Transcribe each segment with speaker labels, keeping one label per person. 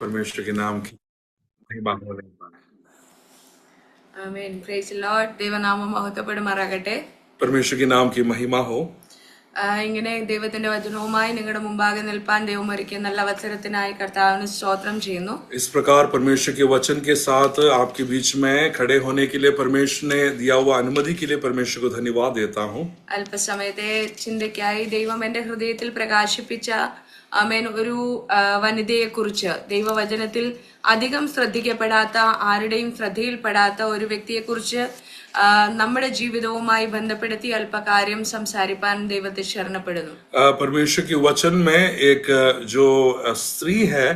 Speaker 1: परमेश्वर के नाम की महिमा होने पाए।
Speaker 2: ആമേൻ. Praise Lord. ദൈവനാമം മഹത്വപ്പെടുമാറാകട്ടെ.
Speaker 1: परमेश्वर के नाम की महिमा हो।
Speaker 2: ഇങ്ങനെ ദൈവത്തിന്റെ വചനവുമായി നിങ്ങളുടെ മുമ്പാകെ നിൽപ്പാൻ ദൈവം ഒരുക്കിയ നല്ല അവസരത്തിനായി കർത്താവിന് സ്തോത്രം ചെയ്യുന്നു.
Speaker 1: इस प्रकार परमेश्वर के वचन के साथ आपके बीच में खड़े होने के लिए परमेश्वर ने दिया हुआ अनुमति के लिए परमेश्वर को धन्यवाद देता हूँ।
Speaker 2: അല്പസമയത്തെ ചിന്തയ്ക്കായി ദൈവം എന്റെ ഹൃദയത്തിൽ പ്രകാശിപ്പിച്ച ആമേൻ ഒരു വനിതയെ കുറിച്ച്, ദൈവവചനത്തിൽ അധികം ശ്രദ്ധിക്കപ്പെടാത്ത, ആരുടെയും ശ്രദ്ധയിൽപ്പെടാത്ത ഒരു വ്യക്തിയെ കുറിച്ച് നമ്മുടെ ജീവിതവുമായി ബന്ധപ്പെടുത്തി അല്പകാര്യം സംസാരിപ്പാൻ ദൈവത്തെ ശരണപ്പെടുന്നു.
Speaker 1: परमेश्वर के वचन में एक जो स्त्री है,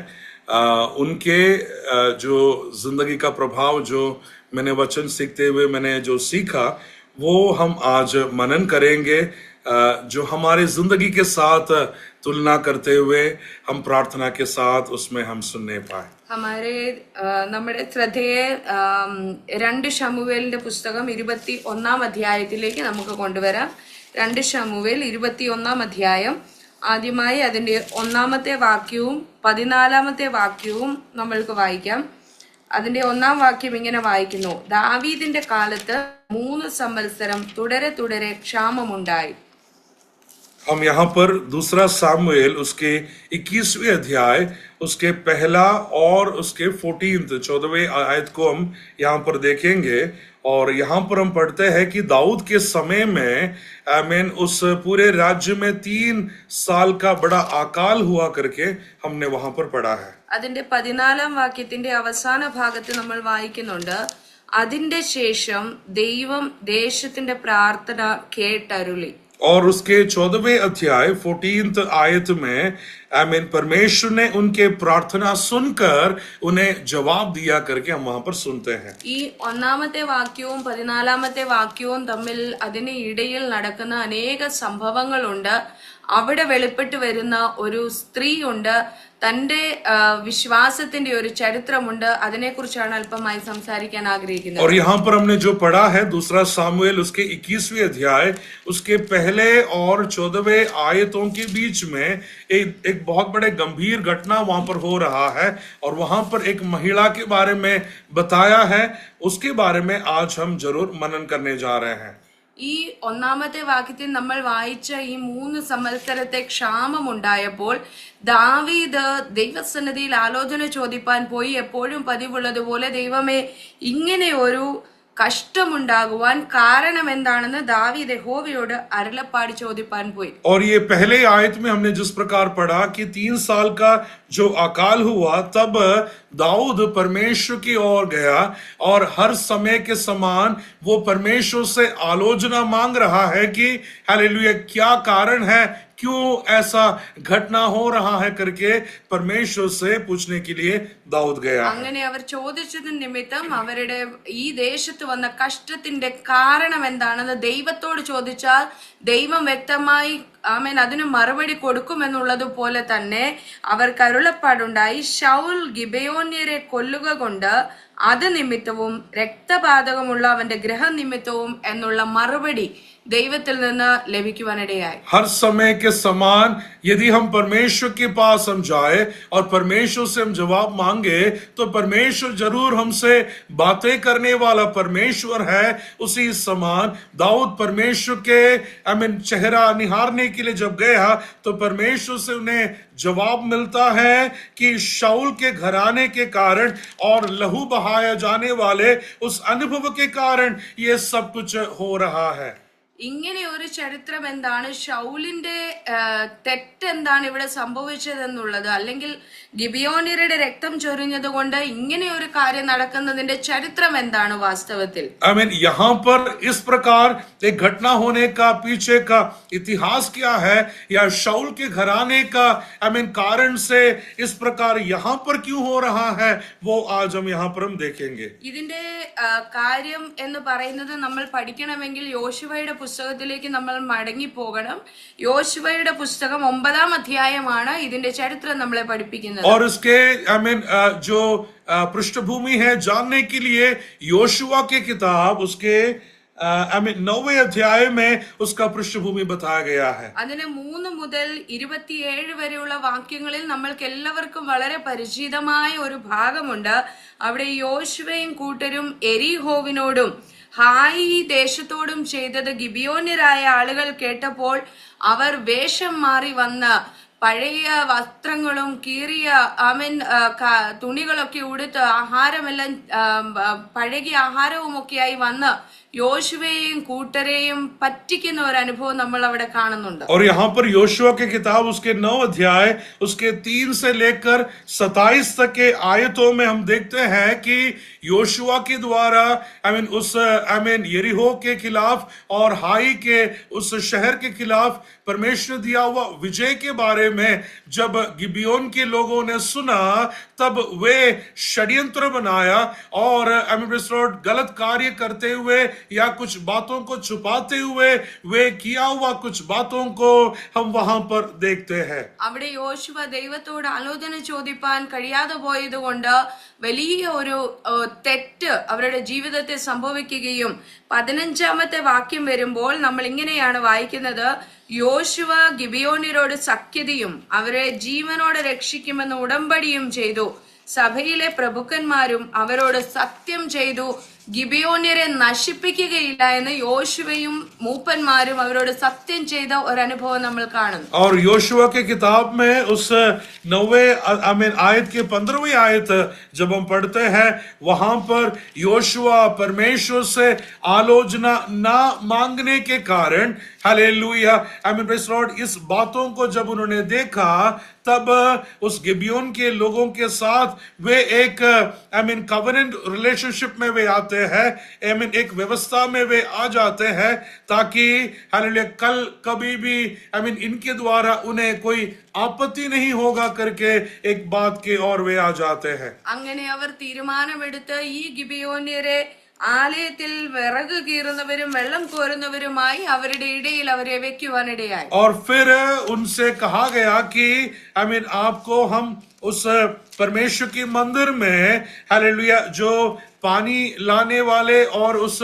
Speaker 1: उनके जो जिंदगी का प्रभाव, जो मैंने वचन सीखते हुए मैंने जो सीखा, वो हम आज मनन करेंगे। जो हमारे जिंदगी के साथ तुलना करते हुए हम प्रार्थना के साथ उसमें हम सुनने पाए।
Speaker 2: നമ്മുടെ ശ്രദ്ധയെ 2 ശമൂവേലിന്റെ പുസ്തകം 21 അധ്യായത്തിലേക്ക് നമുക്ക് കൊണ്ടുവരാം. 2 ശമൂവേൽ 21 അധ്യായം, ആദ്യമായി അതിന്റെ 1-ാമത്തെ വാക്യവും 14-ാമത്തെ വാക്യവും നമ്മൾക്ക് വായിക്കാം. അതിന്റെ 1-ാം വാക്യം ഇങ്ങനെ വായിക്കുന്നു: ദാവീദിന്റെ കാലത്ത് 3 സംവത്സരം തുടരെ ക്ഷാമമുണ്ടായി.
Speaker 1: हम यहाँ पर 2 सामुएल उसके 21वें अध्याय, उसके पहला और उसके 14वें आयत को हम यहाँ पर देखेंगे। और यहाँ पर हम पढ़ते हैं कि दाऊद के समय में आमीन उस पूरे राज्य में 3 साल का बड़ा अकाल हुआ करके हमने वहां पर पढ़ा है.
Speaker 2: അതിന്റെ 14-ാം വാക്യത്തിന്റെ അവസാന ഭാഗത്ത് നമ്മൾ വായിക്കുന്നുണ്ട്: അതിന്റെ ശേഷം ദൈവം ദേശത്തിന്റെ പ്രാർത്ഥന കേട്ടരുളി.
Speaker 1: और उसके 14वें अध्याय 14th आयत में आमीन परमेश्वर ने उनके प्रार्थना सुनकर उन्हें जवाब दिया करके हम वहां पर सुनते हैं.
Speaker 2: ഈ 1-ാമത്തെ വാക്യവും 14-ാമത്തെ വാക്യവും തമ്മിൽ അതിന് ഇടയിൽ നടക്കുന്ന അനേക സംഭവങ്ങളുണ്ട്. അവിടെ വെളിപ്പെട്ട് വരുന്ന ഒരു സ്ത്രീ ഉണ്ട്, തന്റെ വിശ്വാസത്തിന്റെ ഒരു ചരിത്രമുണ്ട്. അതിനെക്കുറിച്ചാണ് അല്പമായി സംസാരിക്കാൻ ആഗ്രഹിക്കുന്നത്.
Speaker 1: और यहाँ पर हमने जो पढ़ा है 2 सामुएल उसके 21वें अध्याय, उसके पहले और 14वें आयतों के बीच में एक बहुत बड़े गंभीर घटना वहां पर हो रहा है और वहां पर एक महिला के बारे में बताया है. उसके बारे में आज हम जरूर मनन करने जा रहे हैं.
Speaker 2: ഈ 1-ാമത്തെ വാക്യത്തിൽ നമ്മൾ വായിച്ച ഈ 3 സംവത്സരത്തെ ക്ഷാമമുണ്ടായപ്പോൾ ദാവീദ് ദൈവസന്നിധിയിൽ ആലോചന ചോദിപ്പാൻ പോയി. എപ്പോഴും പതിവുള്ളതുപോലെ, ദൈവമേ, ഇങ്ങനെ ഒരു കഷ്ടമുണ്ടാകുവാൻ കാരണം എന്താണെന്ന് ദാവീദ് യഹോവയോട് അരുളപ്പാട് ചോദിപ്പാൻ പോയി.
Speaker 1: और ये पहले आयत में हमने जिस प्रकार पढ़ा कि 3 साल का जो अकाल हुआ, तब दाऊद परमेश्वर की ओर गया और हर समय के समान वो परमेश्वर से आलोचना मांग रहा है कि हालेलुया, क्या कारण है, क्यों ऐसा घटना हो रहा है करके परमेश्वर से पूछने के लिए दाऊद गया.
Speaker 2: അങ്ങനെ അവർ ചോദിച്ചതിന് നിമിത്തം അവരുടെ ഈ ദേശത്ത് വന്ന കഷ്ടത്തിന്റെ കാരണം എന്താണെന്ന് ദൈവത്തോട് ചോദിച്ചാൽ ദൈവം വ്യക്തമായി ആമേൻ അതിന് മറുപടി കൊടുക്കുമെന്നുള്ളതുപോലെ തന്നെ അവർക്ക് അരുളപ്പാടുണ്ടായി: ശൗൽ ഗിബെയോന്യരെ കൊല്ലുക കൊണ്ട് അത് നിമിത്തവും രക്തപാതകമുള്ള അവന്റെ ഗ്രഹനിമിത്തവും എന്നുള്ള മറുപടി ദൈവത്തിൽ നിന്ന് ലഭിക്കുവാനിടയായി.
Speaker 1: हर समय के समान यदि हम परमेश्वर के पास हम जाए और परमेश्वर से हम जवाब मांगे, तो परमेश्वर जरूर हमसे बातें करने वाला परमेश्वर है. उसी समान दाऊद परमेश्वर के चेहरा निहारने के लिए जब गया, तो परमेश्वर से उन्हें जवाब मिलता है कि शाऊल के घराने के कारण और लहू बहाया जाने वाले उस अनुभव के कारण ये सब कुछ हो रहा है.
Speaker 2: ഇങ്ങനെ ഒരു ചരിത്രം എന്താണ്, ഷൗലിന്റെ തെറ്റെന്താണ് ഇവിടെ സംഭവിച്ചതെന്നുള്ളത്, അല്ലെങ്കിൽ ഗിബിയോന്യരുടെ രക്തം ചൊരിഞ്ഞത് കൊണ്ട് ഇങ്ങനെ ഒരു കാര്യം നടക്കുന്നതിന്റെ ചരിത്രം എന്താണ് വാസ്തവത്തിൽ.
Speaker 1: यहाँ पर इस प्रकार एक घटना होने का पीछे का इतिहास क्या है, या शाऊल के घराने का कारण से इस प्रकार यहाँ पर क्यों हो रहा है, वो आज हम यहाँ पर हम देखेंगे.
Speaker 2: ഇതിന്റെ കാര്യം എന്ന് പറയുന്നത് നമ്മൾ പഠിക്കണമെങ്കിൽ യോശുവയുടെ പുസ്തകത്തിലേക്ക് നമ്മൾ മടങ്ങി പോകണം. യോശുവയുടെ പുസ്തകം 9-ാം അധ്യായമാണ് ഇതിന്റെ ചരിത്രം നമ്മളെ പഠിപ്പിക്കുന്നത്.
Speaker 1: और इसके जो पृष्ठभूमि है जानने के लिए योशुआ की किताब उसके 9वें अध्याय में उसका पृष्ठभूमि बताया गया है.
Speaker 2: അതിന് 3 മുതൽ 27 വരെയുള്ള വാക്യങ്ങളിൽ നമ്മൾക്ക് എല്ലാവർക്കും വളരെ പരിചിതമായ ഒരു ഭാഗമുണ്ട്. അവിടെ യോശുവയും കൂട്ടരും എരിഹോവിനോടും ഹായി ദേശത്തോടും ചെയ്തത് ഗിബിയോന്യരായ ആളുകൾ കേട്ടപ്പോൾ അവർ വേഷം മാറി വന്ന് പഴയ വസ്ത്രങ്ങളും കീറിയ തുണികളൊക്കെ ഉടുത്ത് ആഹാരമെല്ലാം പഴകിയ ആഹാരവുമൊക്കെയായി വന്ന് യോശുവയെയും കൂട്ടരെയും പറ്റിക്കുന്ന ഒരു അനുഭവം നമ്മൾ അവിടെ കാണുന്നുണ്ട്.
Speaker 1: और यहाँ पर योशुआ की किताब उसके 9 अध्याय उसके 3 से लेकर 27 तक के आयतों में हम देखते हैं कि योशुआ के द्वारा यरीहो के खिलाफ और हाई के उस शहर के खिलाफ परमेश्वर दिया हुआ विजय के बारे में जब गिबियोन के लोगों ने सुना तब वे षड्यंत्र बनाया और गलत कार्य करते हुए या कुछ बातों को छुपाते हुए वे किया हुआ कुछ बातों को हम वहां पर देखते हैं.
Speaker 2: അവിടെ യോശുവ ദൈവത്തോട് ആലോചന ചോദിപ്പാൻ കഴിയാതെ പോയതുകൊണ്ട് വലിയ ഒരു തെറ്റ് അവരുടെ ജീവിതത്തെ സംഭവിക്കുകയും 15-ാമത്തെ വാക്യം വരുമ്പോൾ നമ്മൾ ഇങ്ങനെയാണ് വായിക്കുന്നത്. യോശുവ ഗിബിയോന്യരോട് സഖ്യതയും അവരെ ജീവനോടെ രക്ഷിക്കുമെന്ന് ഉടമ്പടിയും ചെയ്തു. സഭയിലെ പ്രഭുക്കന്മാരും അവരോട് സത്യം ചെയ്തു ഗിബിയോന്യരെ നശിപ്പിക്കുകയില്ല എന്ന് യോശുവയും മൂപ്പന്മാരും അവരോട് സത്യം ചെയ്ത ഒരു അനുഭവം നമ്മൾ കാണുന്നു.
Speaker 1: और योशुआ के किताब में उस 9वें आयत के 15वीं आयत जब हम पढ़ते हैं वहां पर योशुआ परमेश्वर से आलोचना ना मांगने के कारण हालेलुया इस बातों को जब उन्होंने देखा तब उस गिबियोन के लोगों के साथ वे एक कवेनेंट रिलेशनशिप में वे आते हैं. एक व्यवस्था में वे आ जाते हैं ताकि हालेलुया कल कभी भी इनके द्वारा उन्हें कोई आपत्ति नहीं होगा करके एक बात के और वे आ जाते हैं.
Speaker 2: അങ്ങനെ അവർ തീരുമാനമെടുത്ത് ഈ ഗിബിയോന്യരെ ആലയത്തിൽ വിറക് കീറുന്നവരും വെള്ളം കോരുന്നവരുമായി അവരുടെ ഇടയിൽ അവരെ വെക്കുവാനിടയായി.
Speaker 1: और फिर उनसे कहा गया कि आपको हम उस परमेश्वर की मंदिर में हालेलुया जो पानी लाने वाले और उस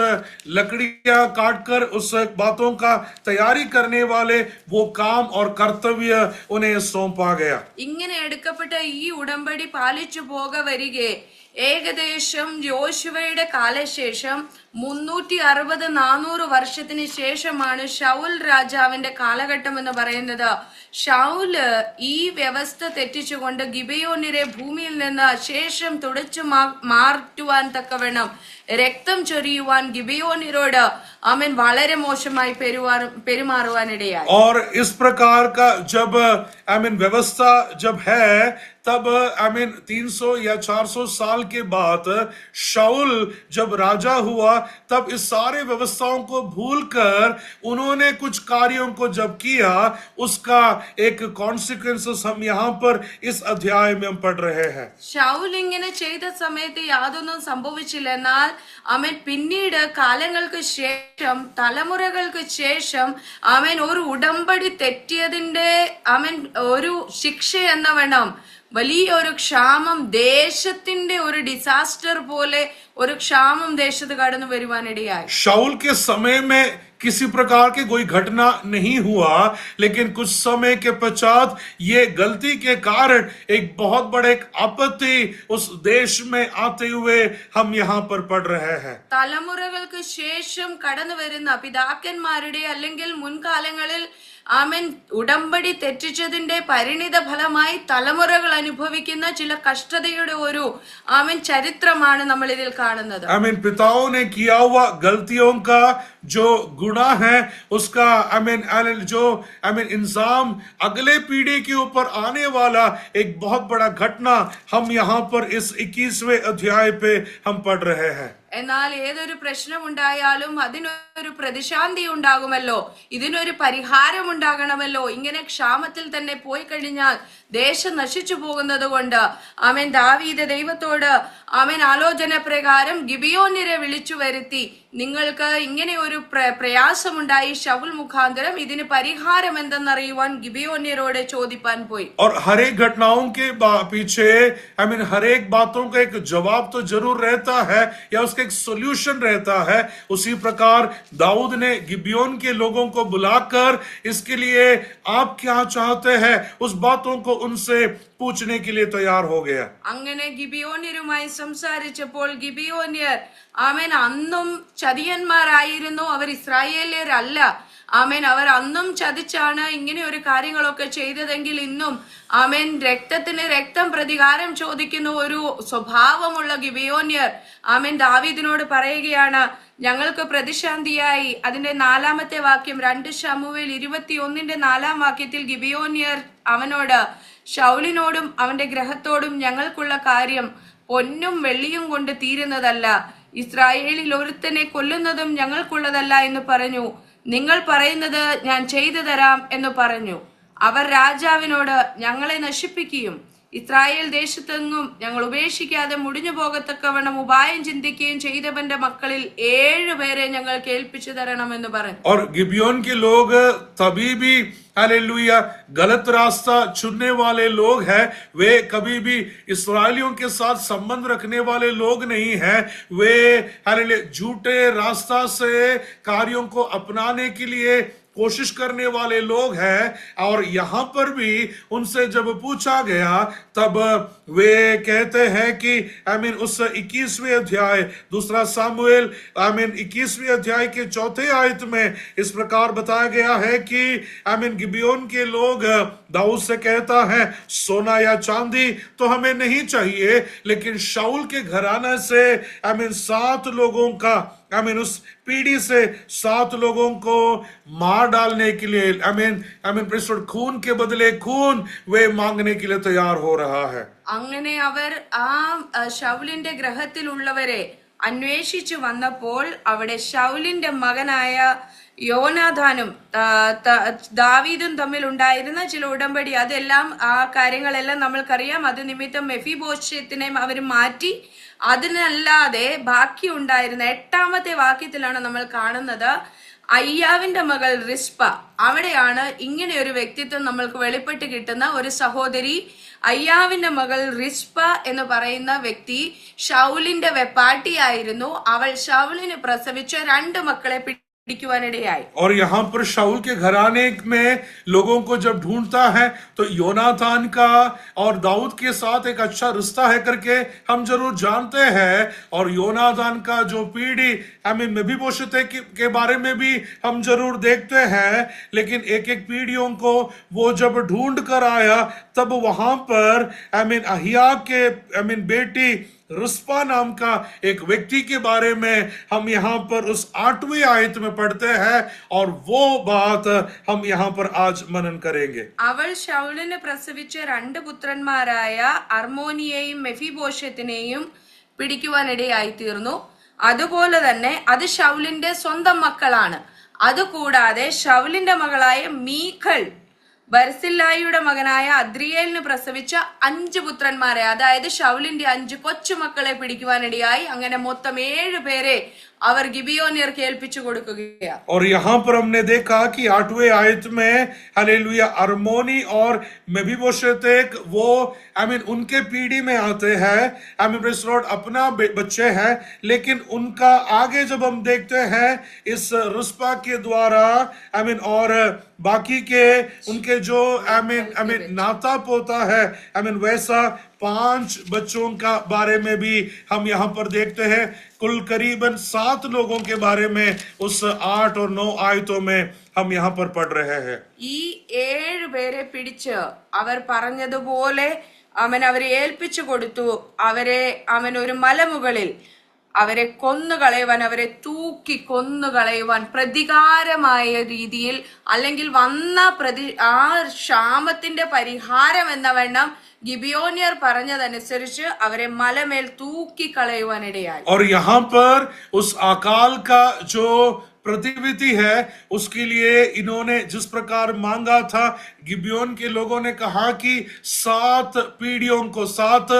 Speaker 1: लकड़ियां काटकर उस बातों का तैयारी करने वाले वो काम और कर्तव्य उन्हें सौंपा गया.
Speaker 2: ഇങ്ങനെ എടുക്കപ്പെട്ട ഈ ഉടമ്പടി പാലിച്ചു പോക വരികെ ഏകദേശം യോശുവയുടെ കാലശേഷം 360-400 വർഷത്തിന് ശേഷമാണ് ശൗൽ രാജാവിന്റെ കാലഘട്ടം എന്ന് പറയുന്നത്. ശൗല് ഈ വ്യവസ്ഥ തെറ്റിച്ചുകൊണ്ട് ഗിബിയോന്യരെ ഭൂമിയിൽ നിന്ന് ശേഷം തുടച്ചു മാറ്റുവാൻ തക്കവണ്ണം രക്തം ചൊരിയുവാൻ ഗിബിയോന്യരോട് വളരെ മോശമായി പെരുമാറുവാനിടയായി.
Speaker 1: और इस प्रकार का जब व्यवस्था जब है तब 300 या 400 साल के बाद शाऊल जब राजा हुआ तब इस सारे व्यवस्थाओं को भूलकर उन्होंने कुछ कार्यों को जब किया उसका एक कॉन्सिक्वेंसेस हम यहाँ पर इस अध्याय में हम पढ़ रहे हैं.
Speaker 2: ശൗൽ ഇങ്ങനെ ചെയ്ത സമയത്ത് യാതൊന്നും സംഭവിച്ചില്ല. എന്നാൽ പിന്നീട് കാലങ്ങൾക്ക് ശേഷം തലമുറകൾക്ക് ശേഷം ഒരു ഉടമ്പടി തെറ്റിയതിന്റെ ഒരു ശിക്ഷ എന്ന വേണം വലിയൊരു ക്ഷാമം ദേശത്തിന്റെ ഒരു ഡിസാസ്റ്റർ പോലെ ഒരു ക്ഷാമം ദേശത്ത് കടന്നു വരുവാനിടയായി.
Speaker 1: शाऊल के समय में किसी प्रकार की कोई घटना नहीं हुआ लेकिन कुछ समय के पश्चात ये गलती के कारण एक बहुत बड़े आपत्ति उस देश में आते हुए हम यहाँ पर पढ़ रहे हैं.
Speaker 2: തലമുറകൾക്ക് ശേഷം കടന്നു വരുന്ന പിതാക്കന്മാരുടെ അല്ലെങ്കിൽ മുൻകാലങ്ങളിൽ ഉടമ്പടി തെറ്റിച്ചതിന്റെ പരിണിത ഫലമായി തലമുറകൾ അനുഭവിക്കുന്ന ചില കഷ്ടതയുടെ ഒരു ചരിത്രമാണ് നമ്മൾ ഇതിൽ കാണുന്നത്.
Speaker 1: पिताओं ने किया हुआ गलतियों का जो गुनाह है उसका जो इंसान अगले पीढ़ी के ऊपर आने वाला एक बहुत बड़ा घटना हम यहाँ पर इस 21वें अध्याय पे हम पढ़ रहे हैं.
Speaker 2: എന്നാൽ ഏതൊരു പ്രശ്നമുണ്ടായാലും അതിനൊരു പ്രതിശാന്തി ഉണ്ടാകുമല്ലോ, ഇതിനൊരു പരിഹാരം ഉണ്ടാകണമല്ലോ. ഇങ്ങനെ ക്ഷാമത്തിൽ തന്നെ പോയി കഴിഞ്ഞാൽ ദേശം നശിച്ചു പോകുന്നത് കൊണ്ട് ആമേൻ ദാവീദ് ദൈവത്തോട് ആമേൻ ആലോചന പ്രകാരം ഗിബിയോന്യരെ വിളിച്ചു വരുത്തി, നിങ്ങൾക്ക് ഇങ്ങനെ ഒരു പ്രയാസമുണ്ടായി ശൗൽ മുഖാന്തരം, ഇതിന് പരിഹാരം എന്തെന്നറിയുവാൻ ഗിബിയോന്യരോട് ചോദിപ്പാൻ പോയി.
Speaker 1: और हर एक घटनाओं के पीछे हर एक बातों का एक जवाब तो जरूर रहता है या उसका एक सोल्यूशन रहता है। उसी प्रकार दाऊद ने गिबियोन के लोगों को बुलाकर इसके लिए आप क्या चाहते हैं उस बातों को उनसे पूछने के लिए तैयार हो गया.
Speaker 2: അങ്ങനെ ഗിബിയോന്യരുമായി സംസാരിച്ചപ്പോൾ ഗിബിയോന്യർ ആമേൻ അന്നും ചതിയന്മാരായിരുന്നു, അവർ ഇസ്രായേല്യരല്ല. ആമേൻ അവർ അന്നും ചതിച്ചാണ് ഇങ്ങനെ ഒരു കാര്യങ്ങളൊക്കെ ചെയ്തതെങ്കിൽ ഇന്നും ആമേൻ രക്തത്തിന് രക്തം പ്രതികാരം ചോദിക്കുന്ന ഒരു സ്വഭാവമുള്ള ഗിബിയോന്യർ ആമേൻ ദാവീദിനോട് പറയുകയാണ്, ഞങ്ങൾക്ക് പ്രതിശാന്തിയായി. അതിന്റെ 4-ാമത്തെ വാക്യം 2 ശമൂവേൽ 21:4 വാക്യത്തിൽ ഗിബിയോന്യർ അവനോട്, ശൗലിനോടും അവന്റെ ഗ്രഹത്തോടും ഞങ്ങൾക്കുള്ള കാര്യം പൊന്നും വെള്ളിയും കൊണ്ട് തീരുന്നതല്ല, ഇസ്രായേലിൽ ഒരുത്തനെ കൊല്ലുന്നതും ഞങ്ങൾക്കുള്ളതല്ല എന്ന് പറഞ്ഞു. നിങ്ങൾ പറയുന്നത് ഞാൻ ചെയ്തു തരാം എന്ന് പറഞ്ഞു. അവർ രാജാവിനോട്, ഞങ്ങളെ നശിപ്പിക്കുകയും ഇസ്രായേൽ ദേശത്തെങ്ങും ഞങ്ങൾ ഉപേക്ഷിക്കാതെ മുടിഞ്ഞു പോകത്തക്കവണ്ണം ഉപായം ചിന്തിക്കുകയും ചെയ്തവന്റെ മക്കളിൽ 7 പേരെ ഞങ്ങൾ കേൾപ്പിച്ചു തരണമെന്ന് പറഞ്ഞു.
Speaker 1: और गिबियोन के लोग तभी भी हालेलुया गलत रास्ता चुनने वाले लोग हैं. वे कभी भी इस्राएलियों के साथ संबंध रखने वाले लोग नहीं हैं. वे हालेलुया झूठे रास्ता से कार्यों को अपनाने के लिए कोशिश करने वाले लोग हैं. और यहां पर भी उनसे जब पूछा गया तब वे कहते हैं कि उस 21वें अध्याय 2 सामुएल 21वें अध्याय के 4थे आयत में इस प्रकार बताया गया है कि गिबियोन के लोग दाऊद से कहता है, सोना या चांदी तो हमें नहीं चाहिए, लेकिन शाऊल के घराने से 7 लोगों का उस पीढ़ी से 7 लोगों को मार डालने के लिए खून के बदले खून वे मांगने के लिए तैयार हो रहा है.
Speaker 2: അങ്ങനെ അവർ ആ ശൗലിന്റെ ഗ്രഹത്തിലുള്ളവരെ അന്വേഷിച്ചു വന്നപ്പോൾ അവിടെ ശൗലിന്റെ മകനായ യോനാഥാനും ദാവീദും തമ്മിൽ ഉണ്ടായിരുന്ന ചില ഉടമ്പടി, അതെല്ലാം ആ കാര്യങ്ങളെല്ലാം നമ്മൾക്കറിയാം. അത് നിമിത്തം മെഫീബോശത്തിനെ അവർ മാറ്റി. അതിനല്ലാതെ ബാക്കി ഉണ്ടായിരുന്ന 8-ാമത്തെ വാക്യത്തിലാണ് നമ്മൾ കാണുന്നത്, അയ്യാവിന്റെ മകൾ റിസ്പ. അവിടെയാണ് ഇങ്ങനെ ഒരു വ്യക്തിത്വം നമ്മൾക്ക് വെളിപ്പെട്ട് കിട്ടുന്ന ഒരു സഹോദരി. അയ്യാവിന്റെ മകൾ റിസ്പ എന്ന് പറയുന്ന വ്യക്തി ശൗലിന്റെ വെപ്പാട്ടിയായിരുന്നു. അവൾ ശൗലിന് പ്രസവിച്ച 2 മക്കളെ
Speaker 1: और यहाँ पर शाऊल के घराने में लोगों को जब ढूंढता है तो योनातान का और दाऊद के साथ एक अच्छा रिश्ता है करके हम जरूर जानते हैं. और योनातान का जो पीढ़ी मेफीबोशेत के बारे में भी हम जरूर देखते हैं. लेकिन एक एक पीढ़ियों को वो जब ढूंढ कर आया तब वहां पर अहिया के बेटी रिस्पा नाम का एक व्यक्ति के बारे में हम यहाँ पर उस 8वें आयत में पढ़ते हैं और वो बात हम यहाँ पर आज मनन करेंगे.
Speaker 2: അവൾ ശൗലിന് പ്രസവിച്ച 2 പുത്രന്മാരായ അർമോനിയെയും മെഫീബോശത്തിനെയും പിടിക്കുവാനിടയായി തീർന്നു. അതുപോലെ തന്നെ അത് ശൗലിന്റെ സ്വന്തം മക്കളാണ്. അതുകൂടാതെ ശൗലിന്റെ മകളായ മീഖൾ ബർസില്ലായിയുടെ മകനായ അദ്രിയേലിന് പ്രസവിച്ച 5 പുത്രന്മാരെ, അതായത് ശൗലിന്റെ 5 കൊച്ചുമക്കളെ പിടിക്കുവാനിടയായി. അങ്ങനെ മൊത്തം 7 പേരെ അവർ गिबियोनियर കേൾപ്പിച്ചു കൊടുക്കുകയാണ്.
Speaker 1: और यहाँ पर हमने देखा कि 8वें आयत में हालेलुया अरमोनी और मेफीबोशेत वो उनके पीढ़ी में आते हैं. अपना बच्चे हैं, लेकिन उनका आगे जब हम देखते हैं इस रिस्पा के द्वारा और बाकी के उनके जो नाता पोता है वैसा 5 बच्चों का बारे में भी हम यहाँ पर देखते हैं. कुल करीबन 7 लोगों के बारे में उस 8 और 9 आयतों में हम यहाँ पर पढ़ रहे हैं.
Speaker 2: ഈ 7 പേരെ പിടിച്ച് അവർ പറഞ്ഞതുപോലെ അവരെ ഏൽപ്പിച്ചു കൊടുത്തു. അവരെ ഒരു മലമുകളിൽ അവരെ കൊന്നുകളയുവാൻ, അവരെ തൂക്കി കൊന്നുകളയുവാൻ പ്രതികാരമായ രീതിയിൽ, അല്ലെങ്കിൽ വന്ന ആ ക്ഷാമത്തിന്റെ പരിഹാരം എന്ന വണ്ണം गिबियोनियर പറഞ്ഞതനുസരിച്ച് അവരെ മലമേൽ തൂക്കി കളയുവാനിടയായി.
Speaker 1: और यहाँ पर उस अकाल का जो प्रतिविधि है उसके लिए इन्होंने जिस प्रकार मांगा था, गिबियोन के लोगों ने कहा कि 7 पीढ़ियों को, 7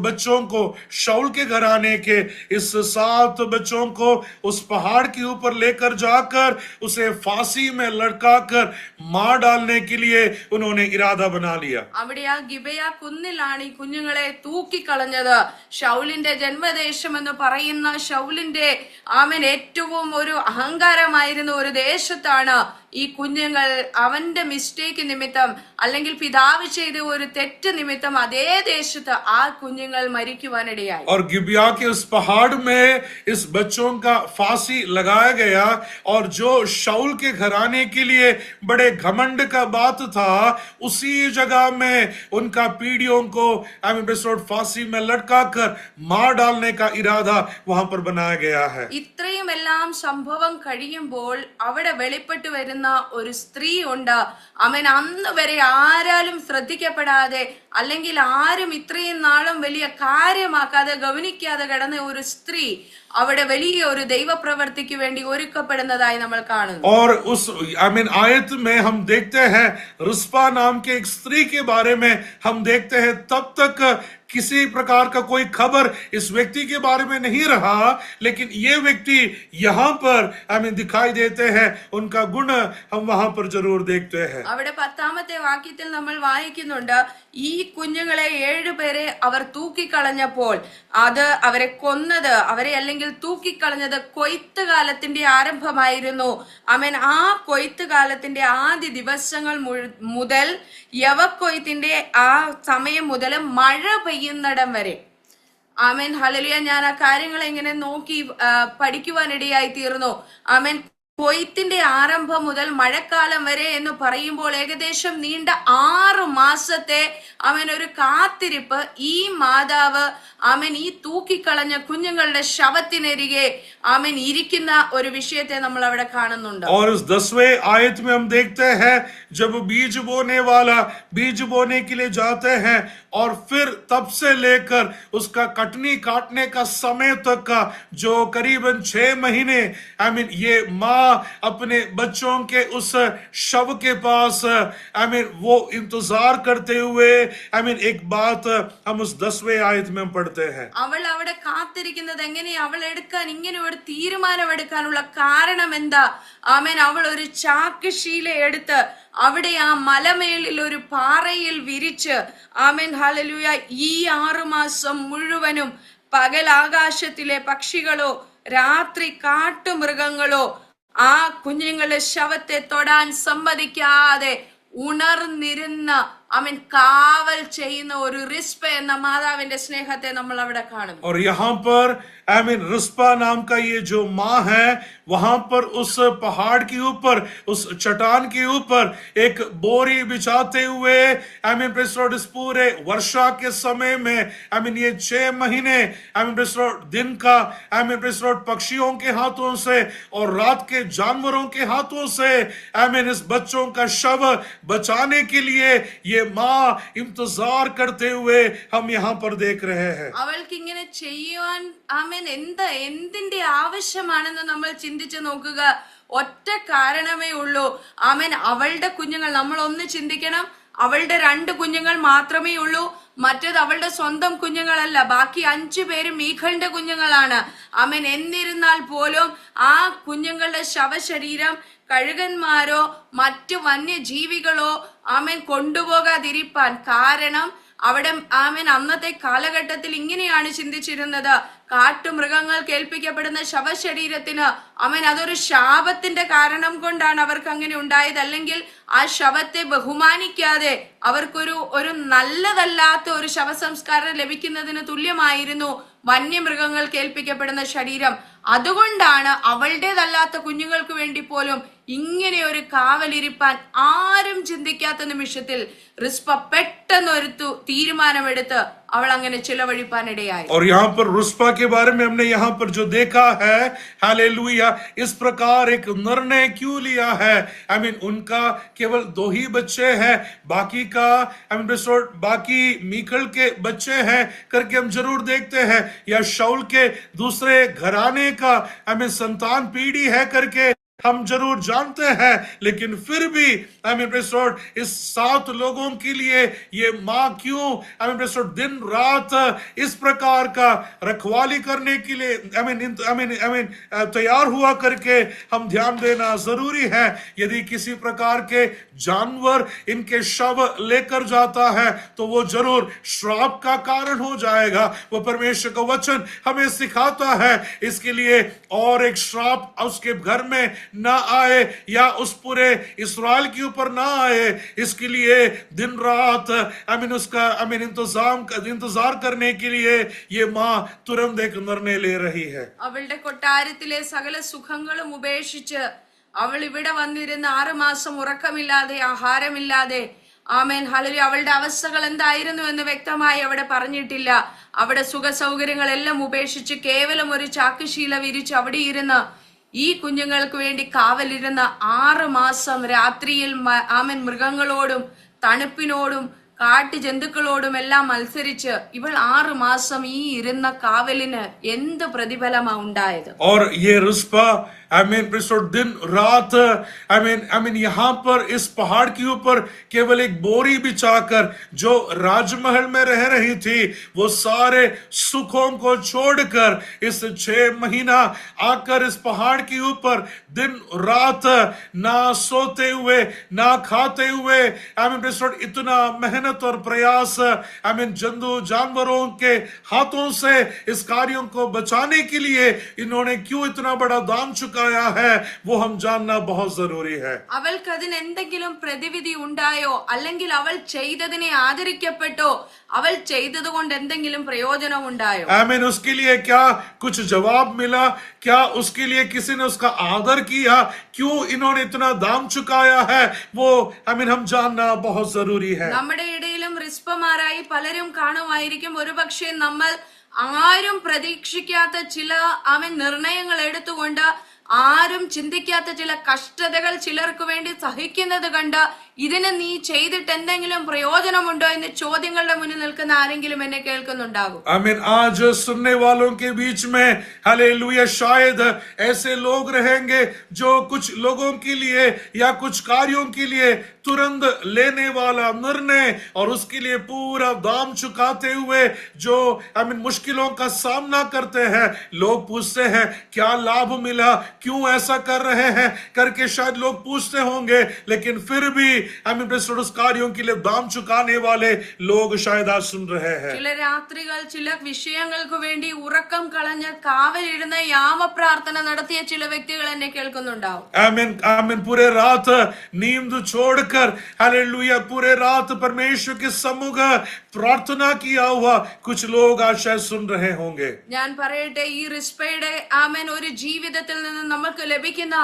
Speaker 1: बच्चों को, शाऊल के घराने के इस 7 बच्चों को उस पहाड़ के ऊपर लेकर जाकर उसे फांसी में लटकाकर मार डालने के लिए उन्होंने इरादा बना लिया।
Speaker 2: അവിടെ ആ ഗിബയ കുന്നിലാണ് ഈ കുഞ്ഞുങ്ങളെ തൂക്കിക്കളഞ്ഞത്. ശൗലിന്റെ ജന്മദേശം എന്ന് പറയുന്ന ശൗലിന്റെ ഏറ്റവും ഒരു അഹങ്കാരമായിരുന്ന ഒരു ദേശത്താണ് ഈ കുഞ്ഞുങ്ങൾ അവന്റെ മിസ്റ്റേക്ക് നിമിത്തം അല്ലെങ്കിൽ പിതാവ് ചെയ്ത ഒരു തെറ്റ് നിമിത്തം അതേ ദേശത്ത് ആ കുഞ്ഞുങ്ങൾ മരിക്കുവാനിടയായി.
Speaker 1: और गिबिया के उस पहाड़ में इस बच्चों का फांसी लगाया गया और जो शाऊल के घराने के लिए बड़े घमंड का बात था, उसी जगह में उनका पीढ़ियों को फांसी में लटकाकर मार डालने का इरादा वहां पर बनाया गया है.
Speaker 2: ഇത്രയും എല്ലാം സംഭവം കഴിയുമ്പോൾ അവിടെ വെളിപ്പെട്ടു വരുന്ന ഒരു സ്ത്രീ ഉണ്ട്. അന്ന് വരെ ആരാലും ശ്രദ്ധിക്കപ്പെടാതെ അല്ലെങ്കിൽ ആരും ഇത്രയും നാളും വലിയ കാര്യമാക്കാതെ ഗവനിക്കാതെ കിടന്ന ഒരു സ്ത്രീ അവിടെ വലിയ ഒരു ദൈവപ്രവൃത്തിക്ക് വേണ്ടി ഒരുക്കപ്പെടുന്നതായി നമ്മൾ കാണുന്നു.
Speaker 1: और उस आयत में हम देखते हैं रिस्पा नाम के एक स्त्री के बारे में हम देखते हैं, तब तक किसी प्रकार का कोई खबर इस व्यक्ति के बारे में नहीं रहा, लेकिन ये व्यक्ति यहाँ पर दिखाई देते हैं, उनका गुण हम वहां पर जरूर देखते हैं.
Speaker 2: അവിടെ 10ാമത്തെ വാക്യത്തിൽ നമ്മൾ വായിക്കുന്നുണ്ട്, ഈ കുഞ്ഞുങ്ങളെ 7 പേരെ അവർ തൂക്കിക്കളഞ്ഞപ്പോൾ അത് അവരെ കൊന്നത്, അവരെ അല്ലെങ്കിൽ തൂക്കിക്കളഞ്ഞത് കൊയ്ത്ത് കാലത്തിന്റെ ആരംഭമായിരുന്നു. ആ കൊയ്ത്ത് കാലത്തിന്റെ ആദ്യ ദിവസങ്ങൾ മുതൽ യവക്കൊയ്ത്തിന്റെ ആ സമയം മുതൽ മഴ പെയ്യുന്നിടം വരെ. ഹല്ലേലൂയ. ഞാൻ ആ കാര്യങ്ങളെ ഇങ്ങനെ നോക്കി പഠിക്കുവാനിടയായി തീർന്നു. കൊയ്ത്തിന്റെ ആരംഭം മുതൽ മഴക്കാലം വരെ എന്ന് പറയുമ്പോൾ ഏകദേശം നീണ്ട 6 മാസത്തെ ഒരു കാത്തിരിപ്പ് ഈ മാതാവ് ഈ തൂക്കിക്കളഞ്ഞ കുഞ്ഞുങ്ങളുടെ ശവത്തിനരികെ ഇരിക്കുന്ന ഒരു വിഷയത്തെ നമ്മൾ അവിടെ കാണുന്നുണ്ട്.
Speaker 1: और इस 10वें आयत में हम देखते हैं जब बीज बोने वाला बीज बोने के लिए जाते हैं और फिर तब से लेकर उसका कटनी काटने का समय तक का जो करीबन 6 महीने ये माँ अपने बच्चों के उस शव के पास वो इंतजार करते हुए एक बात हम उस 10वें आयत में पढ़ते हैं.
Speaker 2: അവൾ അവിടെ കാത്തിരിക്കുന്നത് എങ്ങനെയാ? അവൾ എടുക്കാൻ ഇങ്ങനെ ഒരു തീരുമാനം എടുക്കാനുള്ള കാരണം എന്താ? അവൾ ഒരു ചാക്കുശീല എടുത്ത് അവിടെ ആ മലമേളിൽ ഒരു പാറയിൽ വിരിച്ച് ഹല്ലേലൂയ ഈ 6 മാസം മുഴുവനും പകൽ ആകാശത്തിലെ പക്ഷികളോ രാത്രി കാട്ടുമൃഗങ്ങളോ ആ കുഞ്ഞുങ്ങളുടെ ശവത്തെ തൊടാൻ സമ്മതിക്കാതെ ഉണർന്നിരുന്ന കാവൽ ചെയ്യുന്ന ഒരു റിസ്പ എന്ന മാതാവിന്റെ സ്നേഹത്തെ നമ്മൾ അവിടെ കാണുന്നു.
Speaker 1: और यहाँ पर रिस्पा नाम का ये जो माँ है, वहां पर उस पहाड़ के ऊपर, उस चट्टान के ऊपर एक बोरी बिछाते हुए इस पूरे वर्षा के समय में ये 6 महीने दिन का पक्षियों के हाथों से और रात के जानवरों के हाथों से इस बच्चों का शव बचाने के लिए ये माँ इंतजार करते हुए हम यहाँ पर देख रहे हैं.
Speaker 2: അവൾക്ക് ഇങ്ങനെ ചെയ്യുവാൻ എന്തിന്റെ ആവശ്യമാണെന്ന് നമ്മൾ ചിന്തിച്ചു നോക്കുക. ഒറ്റ കാരണമേ ഉള്ളൂ. അവളുടെ കുഞ്ഞുങ്ങൾ, നമ്മൾ ഒന്ന് ചിന്തിക്കണം, അവളുടെ 2 കുഞ്ഞുങ്ങൾ മാത്രമേ ഉള്ളൂ. മറ്റേത് അവളുടെ സ്വന്തം കുഞ്ഞുങ്ങളല്ല. ബാക്കി 5 പേരും മീഖലിന്റെ കുഞ്ഞുങ്ങളാണ്. എന്നിരുന്നാൽ പോലും ആ കുഞ്ഞുങ്ങളുടെ ശവശരീരം കഴുകന്മാരോ മറ്റു വന്യജീവികളോ കൊണ്ടുപോകാതിരിപ്പാൻ കാരണം അവിടെ അന്നത്തെ കാലഘട്ടത്തിൽ ഇങ്ങനെയാണ് ചിന്തിച്ചിരുന്നത്. കാട്ടുമൃഗങ്ങൾ കേൾപ്പിക്കപ്പെടുന്ന ശവശരീരത്തിന് അതൊരു ശാപത്തിന്റെ കാരണം കൊണ്ടാണ് അവർക്ക് അങ്ങനെ ഉണ്ടായത്. അല്ലെങ്കിൽ ആ ശവത്തെ ബഹുമാനിക്കാതെ അവർക്കൊരു നല്ലതല്ലാത്ത ഒരു ശവസംസ്കാരം ലഭിക്കുന്നതിന് തുല്യമായിരുന്നു വന്യമൃഗങ്ങൾ കേൾപ്പിക്കപ്പെടുന്ന ശരീരം. അതുകൊണ്ടാണ് അവളുടേതല്ലാത്ത കുഞ്ഞുങ്ങൾക്ക് വേണ്ടി പോലും ഇങ്ങനെ ഒരു കാവലിരിപ്പാൻ ആരും ചിന്തിക്കാത്ത നിമിഷത്തിൽ റിസ്പ പെട്ടെന്ന് ഒരു തീരുമാനമെടുത്ത് അവൾ അങ്ങനെ ചിലവഴിപ്പാനിടയായി.
Speaker 1: और यहाँ पर रुस्पा के बारे में हमने यहाँ पर जो देखा है, हालेलुया, इस प्रकार एक निर्णय क्यों लिया है? आई मीन उनका केवल 2 ही बच्चे हैं, बाकी का आई मीन बाकी मीकल के बच्चे हैं करके हम जरूर देखते हैं, या शाऊल के दूसरे घराने का आई मीन संतान पीढ़ी है करके हम जरूर जानते हैं, लेकिन फिर भी आई मीन इस 7 लोगों के लिए ये माँ क्यों आई मीन दिन रात इस प्रकार का रखवाली करने के लिए आई मीन तैयार हुआ करके हम ध्यान देना जरूरी है. यदि किसी प्रकार के जानवर इनके शव लेकर जाता है तो वो जरूर श्राप का कारण हो जाएगा. वो परमेश्वर का वचन हमें सिखाता है, इसके लिए और एक श्राप उसके घर में ना आए या उस पूरे इस्राएल के ऊपर ना आए, इसके लिए दिन रात आई मीन उसका आई मीन इंतजार करने के लिए ये माँ तुरंत एक निर्णय ले रही है.
Speaker 2: അവളുടെ കൊട്ടാരത്തിലെ സകല സുഖങ്ങളും ഉപേക്ഷിച്ച് അവൾ ഇവിടെ വന്നിരുന്ന് 6 മാസം ഉറക്കമില്ലാതെ ആഹാരമില്ലാതെ ആമേൻ ഹല്ലേലൂയ. അവളുടെ അവസ്ഥകൾ എന്തായിരുന്നു എന്ന് വ്യക്തമായി അവിടെ പറഞ്ഞിട്ടില്ല. അവിടെ സുഖ സൗകര്യങ്ങളെല്ലാം ഉപേക്ഷിച്ച് കേവലം ഒരു ചാക്കുശീല വിരിച്ച് അവിടെ ഇരുന്ന് ഈ കുഞ്ഞുങ്ങൾക്ക് വേണ്ടി കാവലിരുന്ന 6 മാസം രാത്രിയിൽ ആമൻ മൃഗങ്ങളോടും തണുപ്പിനോടും കാട്ടു ജന്തുക്കളോടും എല്ലാം മത്സരിച്ച് ഇവൾ 6 മാസം ഈ ഇരുന്ന കാവലിന് എന്ത് പ്രതിഫലമാ ഉണ്ടായത്?
Speaker 1: और ये रुस्पा आई मीन दिन रात आई मीन यहाँ पर इस पहाड़ के ऊपर केवल एक बोरी बिछाकर जो राजमहल में रह रही थी, वो सारे सुखों को छोड़कर इस 6 महीना आकर इस पहाड़ के ऊपर दिन रात ना सोते हुए ना खाते हुए आई मीन इतना मेहनत और प्रयास आई मीन जंतु जानवरों के हाथों से इस कार्यों को बचाने के लिए इन्होंने क्यों इतना बड़ा दाम चुकाया है, वो हम जानना बहुत जरूरी है.
Speaker 2: അവൾക്ക് അതിന് എന്തെങ്കിലും പ്രതിവിധി ഉണ്ടായോ, അല്ലെങ്കിൽ അവൾ ചെയ്തതിനെ ആദരിക്കപ്പെട്ടോ, അവൾ ചെയ്തത് കൊണ്ട് എന്തെങ്കിലും പ്രയോജനം ഉണ്ടായോ?
Speaker 1: आमीन. उसके लिए क्या कुछ जवाब मिला? क्या उसके लिए किसी ने उसका आदर किया? क्यों इन्होंने इतना दाम चुकाया है, वो आमीन हम जानना बहुत जरूरी है.
Speaker 2: നമ്മുടെ ഇടയിലും റിസ്പമാരായി പലരും കാണുമായിരിക്കും. ഒരുപക്ഷെ നമ്മൾ ആരും പ്രതീക്ഷിക്കാത്ത ചില നിർണയങ്ങൾ എടുത്തുകൊണ്ട് ആരും ചിന്തിക്കാത്ത ചില കഷ്ടതകൾ ചിലർക്ക് വേണ്ടി സഹിക്കുന്നത് കണ്ട് ഇതിന് നീ ചെയ്തിട്ട് എന്തെങ്കിലും പ്രയോജനമുണ്ടോ എന്ന് ചോദ്യങ്ങളുടെ മുന്നിൽ നിൽക്കുന്ന ആരെങ്കിലും എന്നെ കേൾക്കുന്നുണ്ടാകും.
Speaker 1: आमीन. आज सुनने वालों के बीच में हालेलुया शायद ऐसे लोग रहेंगे जो कुछ लोगों के लिए या कुछ कार्यों के लिए तुरंत लेने वाला निर्णय और उसके लिए पूरा दाम चुकाते हुए जो आमीन मुश्किलों का सामना करते हैं. लोग पूछते हैं क्या लाभ मिला, क्यों ऐसा कर रहे हैं करके शायद लोग पूछते होंगे, लेकिन फिर भी आमीन उस कार्यों के लिए दाम चुकाने वाले लोग शायद आज सुन रहे हैं.
Speaker 2: ചില രാത്രികൾ ചില വിഷയങ്ങൾക്ക് വേണ്ടി ഉറക്കം കളഞ്ഞ് കാവലിരുന്ന് യാമപ്രാർത്ഥന നടത്തിയ ചില വ്യക്തികൾ എന്നെ കേൾക്കുന്നുണ്ടാവും.
Speaker 1: आमीन. आमीन. पूरे रात नींद छोड़कर हालेलुया पूरे रात परमेश्वर के सम्मुख प्रार्थना किया हुआ कुछ लोग आज शायद सुन रहे होंगे.
Speaker 2: ഞാൻ പറയട്ടെ, ഈ റിസ്പയുടെ ആമേൻ ഒരു ജീവിതത്തിൽ നിന്ന് നമുക്ക് ലഭിക്കുന്ന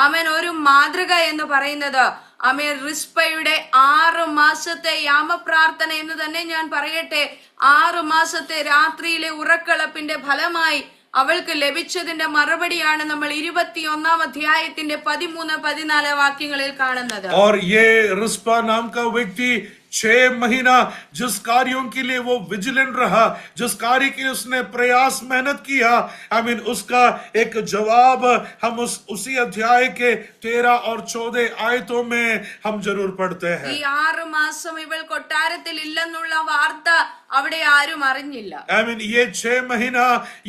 Speaker 2: ആമേൻ ഒരു മാതൃക എന്ന് പറയുന്നത് ആമേൻ റിസ്പയുടെ 6 മാസത്തെ യാമപ്രാർത്ഥന എന്ന് തന്നെ ഞാൻ പറയട്ടെ. 6 മാസത്തെ രാത്രിയിലെ ഉറക്കളപ്പിന്റെ ഫലമായി അവൾക്ക് ലഭിച്ചതിന്റെ മറുപടിയാണ് നമ്മൾ 21-ാം അധ്യായത്തിന്റെ 13-14 വാക്യങ്ങളിൽ കാണുന്നത്.
Speaker 1: और ये रिस्पा नाम का व्यक्ति 6 महीना जिस कार्यों के लिए वो विजिलेंट रहा, जिस कार्य के लिए उसने प्रयास मेहनत किया, आमीन उसका एक जवाब हम उसी अध्याय के 13 और 14 आयतों में हम जरूर पढ़ते हैं.
Speaker 2: ഈ 6 മാസം ഇവൾ കൊട്ടാരത്തിൽ ഇല്ലെന്നുള്ള വാർത്ത അവിടെ ആരും അറിഞ്ഞില്ല.
Speaker 1: आमीन. ये 6 महीना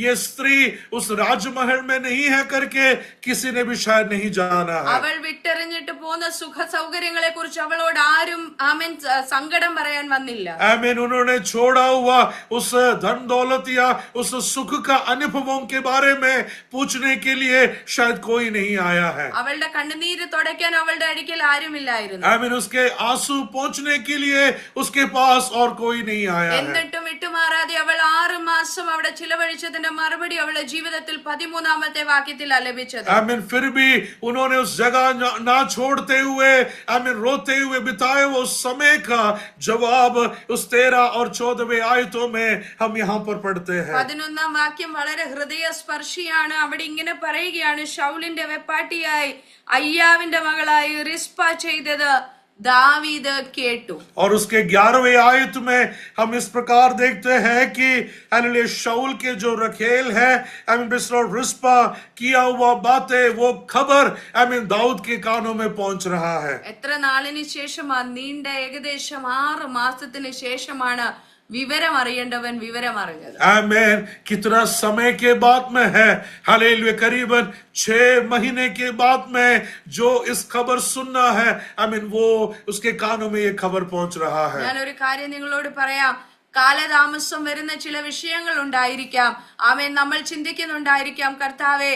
Speaker 1: ये स्त्री उस राजमहल में नहीं है करके किसी ने भी शायद नहीं जाना है.
Speaker 2: അവൾ വിട്ടെറിഞ്ഞിട്ട് പോന്ന സുഖ സൗകര്യങ്ങളെ കുറിച്ച് അവളോട് ആരും ആമേൻ സങ്കടം പറയാൻ വന്നില്ല.
Speaker 1: आमीन. उन्होंने छोड़ा हुआ उस धन दौलत या उस सुख का अनुभवों के बारे में पूछने के लिए शायद कोई नहीं आया है.
Speaker 2: അവളുടെ കണ്ണുനീര് തുടയ്ക്കാൻ അവളുടെ അടുക്കൽ ആരുമില്ലായിരുന്നു.
Speaker 1: आमीन. उसके आंसू पहुंचने के लिए उसके पास और कोई नहीं आया है.
Speaker 2: എന്നിട്ടും വിട്ടുമാറാതെ അവൾ 6 മാസം അവിടെ ചിലവഴിച്ചതിന്റെ മറുപടി അവളുടെ ജീവിതത്തിൽ 13-ാമത്തെ വാക്യത്തിലാണ് ലഭിച്ചത്.
Speaker 1: आमीन. फिर भी उन्होंने उस जगह ना छोड़ते हुए आमीन रोते हुए बिताए वो समय का का जवाब उस 13 और 14वें आयतों में हम यहाँ पर पढ़ते हैं।
Speaker 2: 11-ാം വാക്യം വളരെ ഹൃദയസ്പർശിയാണ്. അവിടെ ഇങ്ങനെ പറയുകയാണ്, ശൗലിന്റെ വെപ്പാട്ടിയായി അയ്യാവിന്റെ മകളായി റിസ്പ ചെയ്തത് दावीद केटू.
Speaker 1: और उसके 11वें आयत में हम इस प्रकार देखते हैं कि शाऊल के जो रखेल है रिस्पा किया हुआ बातें, वो खबर दाऊद के कानों में पहुंच रहा है.
Speaker 2: എത്ര നാളിന് ശേഷമാണ്, നീണ്ട ഏകദേശം 6 മാസത്തിന് ശേഷമാണ് വിവരം അറിയേണ്ടവൻ വിവരം അറിഞ്ഞത്.
Speaker 1: आमीन. कितना समय के बाद में है, हालेलुया, करीबन 6 महीने के बाद में जो इस खबर सुनना है, आमीन, वो उसके कानों में ये खबर पहुंच रहा है.
Speaker 2: ഞാൻ ഒരു കാര്യം നിങ്ങളോട് പറയാം. കാലതാമസം വരുന്ന ചില വിഷയങ്ങൾ ഉണ്ടായിരിക്കാം. ആമേൻ, നമ്മൾ ചിന്തിക്കുന്നുണ്ടായിരിക്കാം, കർത്താവെ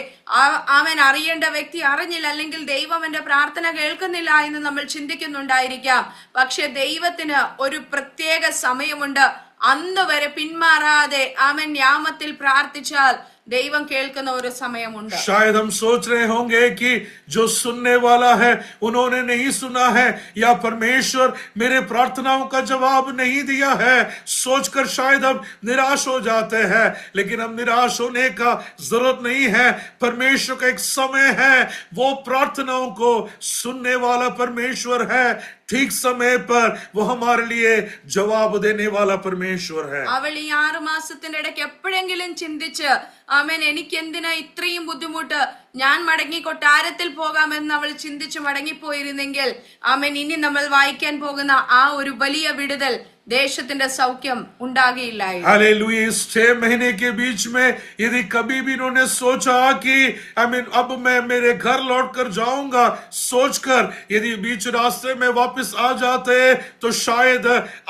Speaker 2: ആമേൻ അറിയേണ്ട വ്യക്തി അറിഞ്ഞില്ല, അല്ലെങ്കിൽ ദൈവം എന്റെ പ്രാർത്ഥന കേൾക്കുന്നില്ല എന്ന് നമ്മൾ ചിന്തിക്കുന്നുണ്ടായിരിക്കാം. പക്ഷെ ദൈവത്തിന് ഒരു പ്രത്യേക സമയമുണ്ട്. അന്ന് വരെ പിന്മാറാതെ ആമേൻ യാമത്തിൽ പ്രാർത്ഥിച്ചാൽ ദൈവം കേൾക്കുന്ന ഒരു സമയമുണ്ട്.
Speaker 1: शायद हम सोच रहे होंगे कि जो सुनने वाला है उन्होंने नहीं सुना है, या परमेश्वर मेरे प्रार्थनाओं का जवाब नहीं दिया है, सोचकर शायद हम निराश हो जाते हैं. लेकिन हम निराश होने का जरूरत नहीं है. परमेश्वर का एक समय है, वो प्रार्थनाओं को सुनने वाला परमेश्वर है. ठीक समय पर वो हमारे लिए जवाब देने वाला परमेश्वर है.
Speaker 2: അവൾ ഈ 6 മാസത്തിന്റെ ഇടയ്ക്ക് എപ്പോഴെങ്കിലും ചിന്തിച്ച്, ആമേൻ, എനിക്ക് എന്തിനാ ഇത്രയും ബുദ്ധിമുട്ട്, ഞാൻ മടങ്ങി കൊട്ടാരത്തിൽ പോകാമെന്ന് അവൾ ചിന്തിച്ച് മടങ്ങിപ്പോയിരുന്നെങ്കിൽ, ആമേൻ, ഇനി നമ്മൾ വായിക്കാൻ പോകുന്ന ആ ഒരു വലിയ വിടുതൽ, ദേശത്തിന്റെ സൗഖ്യം ഉണ്ടാകില്ലായിരുന്നു.
Speaker 1: हालेलुया. इस 6 महीने के बीच में यदि कभी भी इन्होंने सोचा कि अब मैं मेरे घर लौट कर जाऊंगा, सोचकर यदि बीच रास्ते में वापस आ जाते, तो शायद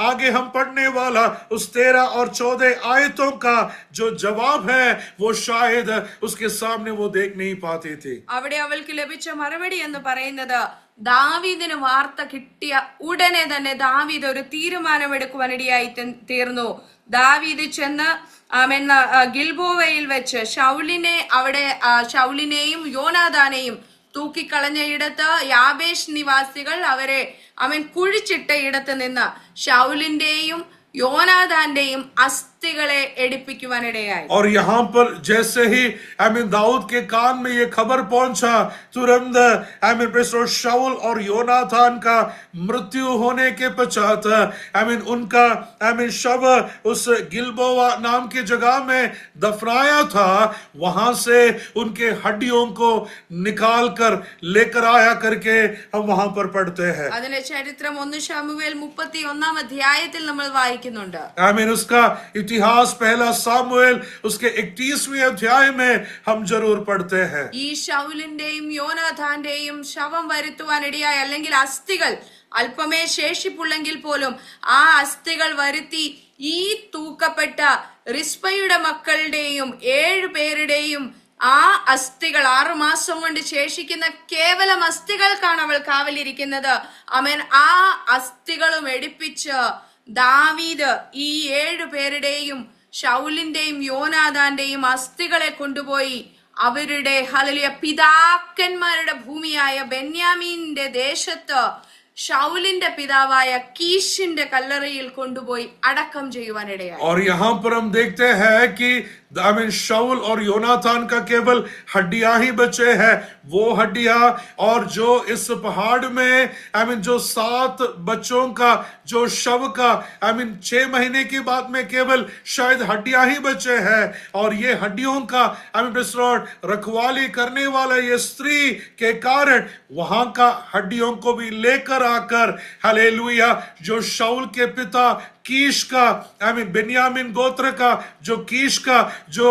Speaker 1: आगे हम पढ़ने वाला उस 13 और 14 आयतों का जो जवाब है, वो शायद उसके सामने वो देख नहीं पाती थी.
Speaker 2: അവിടെ അവൾക്ക് ലഭിച്ച മറുപടി എന്ന് പറയുന്നത്, ദാവീദിന് വാർത്ത കിട്ടിയ ഉടനെ തന്നെ ദാവീദ് ഒരു തീരുമാനമെടുക്കുവാനിടയായി തീർന്നു. ദാവീദ് ചെന്ന് ഗിൽബോവയിൽ വെച്ച് ശൗലിനെയും യോനാഥാനെയും തൂക്കിക്കളഞ്ഞ ഇടത്ത് യാബേഷ് നിവാസികൾ അവരെ കുഴിച്ചിട്ട ഇടത്ത് നിന്ന് ശൗലിന്റെയും യോനാഥാന്റെയും അസ്ഥികളെ എടുപ്പിക്കുവാനിടയായി.
Speaker 1: और यहाँ पर जैसे ही दाऊद के कान में ये खबर पहुंचा, तुरंत शाऊल और योनाथान का मृत्यु होने के पश्चात उनका शव उस गिलबोआ नाम की जगह में दफनाया था. वहां से उनके हड्डियों को निकाल कर लेकर आया करके हम वहां पर पढ़ते हैं.
Speaker 2: അതിന്റെ ചരിത്രം 1 ശമൂവേൽ 31-ാം അധ്യായത്തിൽ നമ്മൾ വായിക്കുന്നുണ്ട്.
Speaker 1: उसका इतिहास 1 सामुएल उसके 31वें अध्याय में हम जरूर पढ़ते हैं.
Speaker 2: ഈ ശൗലിന്റെയും യോനാഥാന്റെയും ശവം വരുത്തുവാനിടയായി, അല്ലെങ്കിൽ അസ്ഥികൾ അല്പമേ ശേഷിപ്പുള്ളെങ്കിൽ പോലും ആ അസ്ഥികൾ വരുത്തി ഈ തൂക്കപ്പെട്ട റിസ്പയുടെ മക്കളുടെയും 7 പേരുടെയും ആ അസ്ഥികൾ 6 മാസം കൊണ്ട് ശേഷിക്കുന്ന കേവലം അസ്ഥികൾക്കാണ് അവൾ കാവലിരിക്കുന്നത്. ആമേൻ. ആ അസ്ഥികളും എടുപ്പിച്ച് ദാവീദ് ഈ 7 പേരുടെയും ശൗലിന്റെയും യോനാഥാന്റെയും അസ്ഥികളെ കൊണ്ടുപോയി അവരുടെ ഹല്ലേലൂയ പിതാക്കന്മാരുടെ ഭൂമിയായ ബെന്യാമീന്റെ ദേശത്ത് ശൗലിന്റെ പിതാവായ കീശിന്റെ കല്ലറയിൽ കൊണ്ടുപോയി അടക്കം ചെയ്യുവാനിടയായി.
Speaker 1: और यहाँ पर हम देखते हैं कि शाऊल और योनाथान का केवल हड्डियां ही बचे हैं. वो हड्डियां और जो इस पहाड़ में जो 7 बच्चों का जो शव का 6 महीने के बाद में केवल शायद हड्डियां ही बचे हैं. और ये हड्डियों का रखवाली करने वाला ये स्त्री के कारण वहां का हड्डियों को भी लेकर आकर हालेलुया जो शाऊल के पिता कीश का बेन्यामीन गोत्र का जो कीश का जो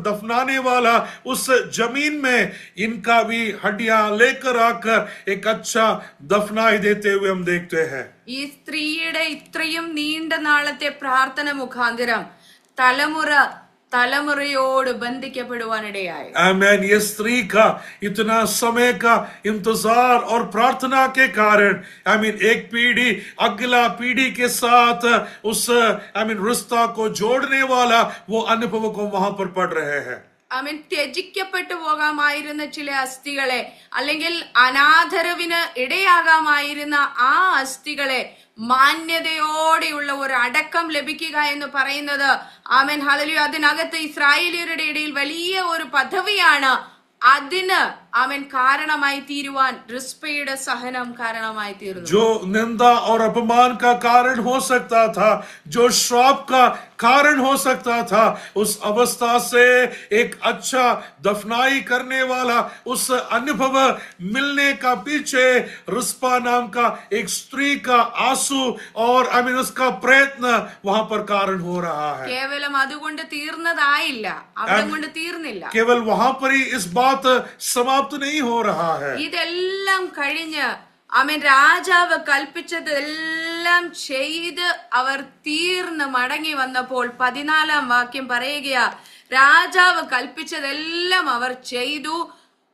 Speaker 1: दफनाने वाला उस जमीन में इनका भी हड्डियां लेकर आकर एक अच्छा दफनाई देते हुए हम देखते हैं.
Speaker 2: ഈ സ്ത്രീയുടെ ഇത്രയും നീണ്ട നാളത്തെ പ്രാർത്ഥന മുഖാന്തരം തലമുറയോട് ബന്ധിക്കപ്പെടുവാനിടയായി.
Speaker 1: आमीन. ये स्त्री का इतना समय का इंतजार और प्रार्थना के कारण एक पीढ़ी अगला पीढ़ी के साथ उस रिश्ता को जोड़ने वाला वो अनुभव को वहां पर पढ़ रहे हैं.
Speaker 2: ത്യജിക്കപ്പെട്ടു പോകാമായിരുന്ന ചില അസ്ഥികളെ, അല്ലെങ്കിൽ അനാദരവിന് ഇടയാകാമായിരുന്ന ആ അസ്ഥികളെ മാന്യതയോടെയുള്ള ഒരു അടക്കം ലഭിക്കുക എന്ന് പറയുന്നത് ആമേൻ ഹല്ലേലൂയ, അതിനകത്ത് ഇസ്രായേലിയരുടെ ഇടയിൽ വലിയ ഒരു പദവിയാണ്. അതിന് അവൻ കാരണമായി തീരുവാൻ റിസ്പയുടെ സഹനം കാരണമായി തീർന്നു.
Speaker 1: जो निंदा और अपमान का कारण हो सकता था, जो श्राप का कारण हो सकता था, उस अवस्था से एक अच्छा दफनाई करने वाला उस अनुभव मिलने का पीछे रिस्पा नाम का एक स्त्री का आंसू और उसका प्रयत्न वहां पर कारण हो रहा है.
Speaker 2: കേവലം അതുകൊണ്ട് തീർന്നതായില്ല, അവിടെ കൊണ്ട് തീർന്നില്ല.
Speaker 1: केवल वहां पर ही इस बात समाप्त नहीं हो रहा है.
Speaker 2: ഇതെല്ലാം കഴിഞ്ഞ് രാജാവ് കൽപ്പിച്ചതെല്ലാം ചെയ്ത് അവർ തീർന്ന് മടങ്ങി വന്നപ്പോൾ 14-ാം വാക്യം പറയുകയാ, രാജാവ് കൽപ്പിച്ചതെല്ലാം അവർ ചെയ്തു,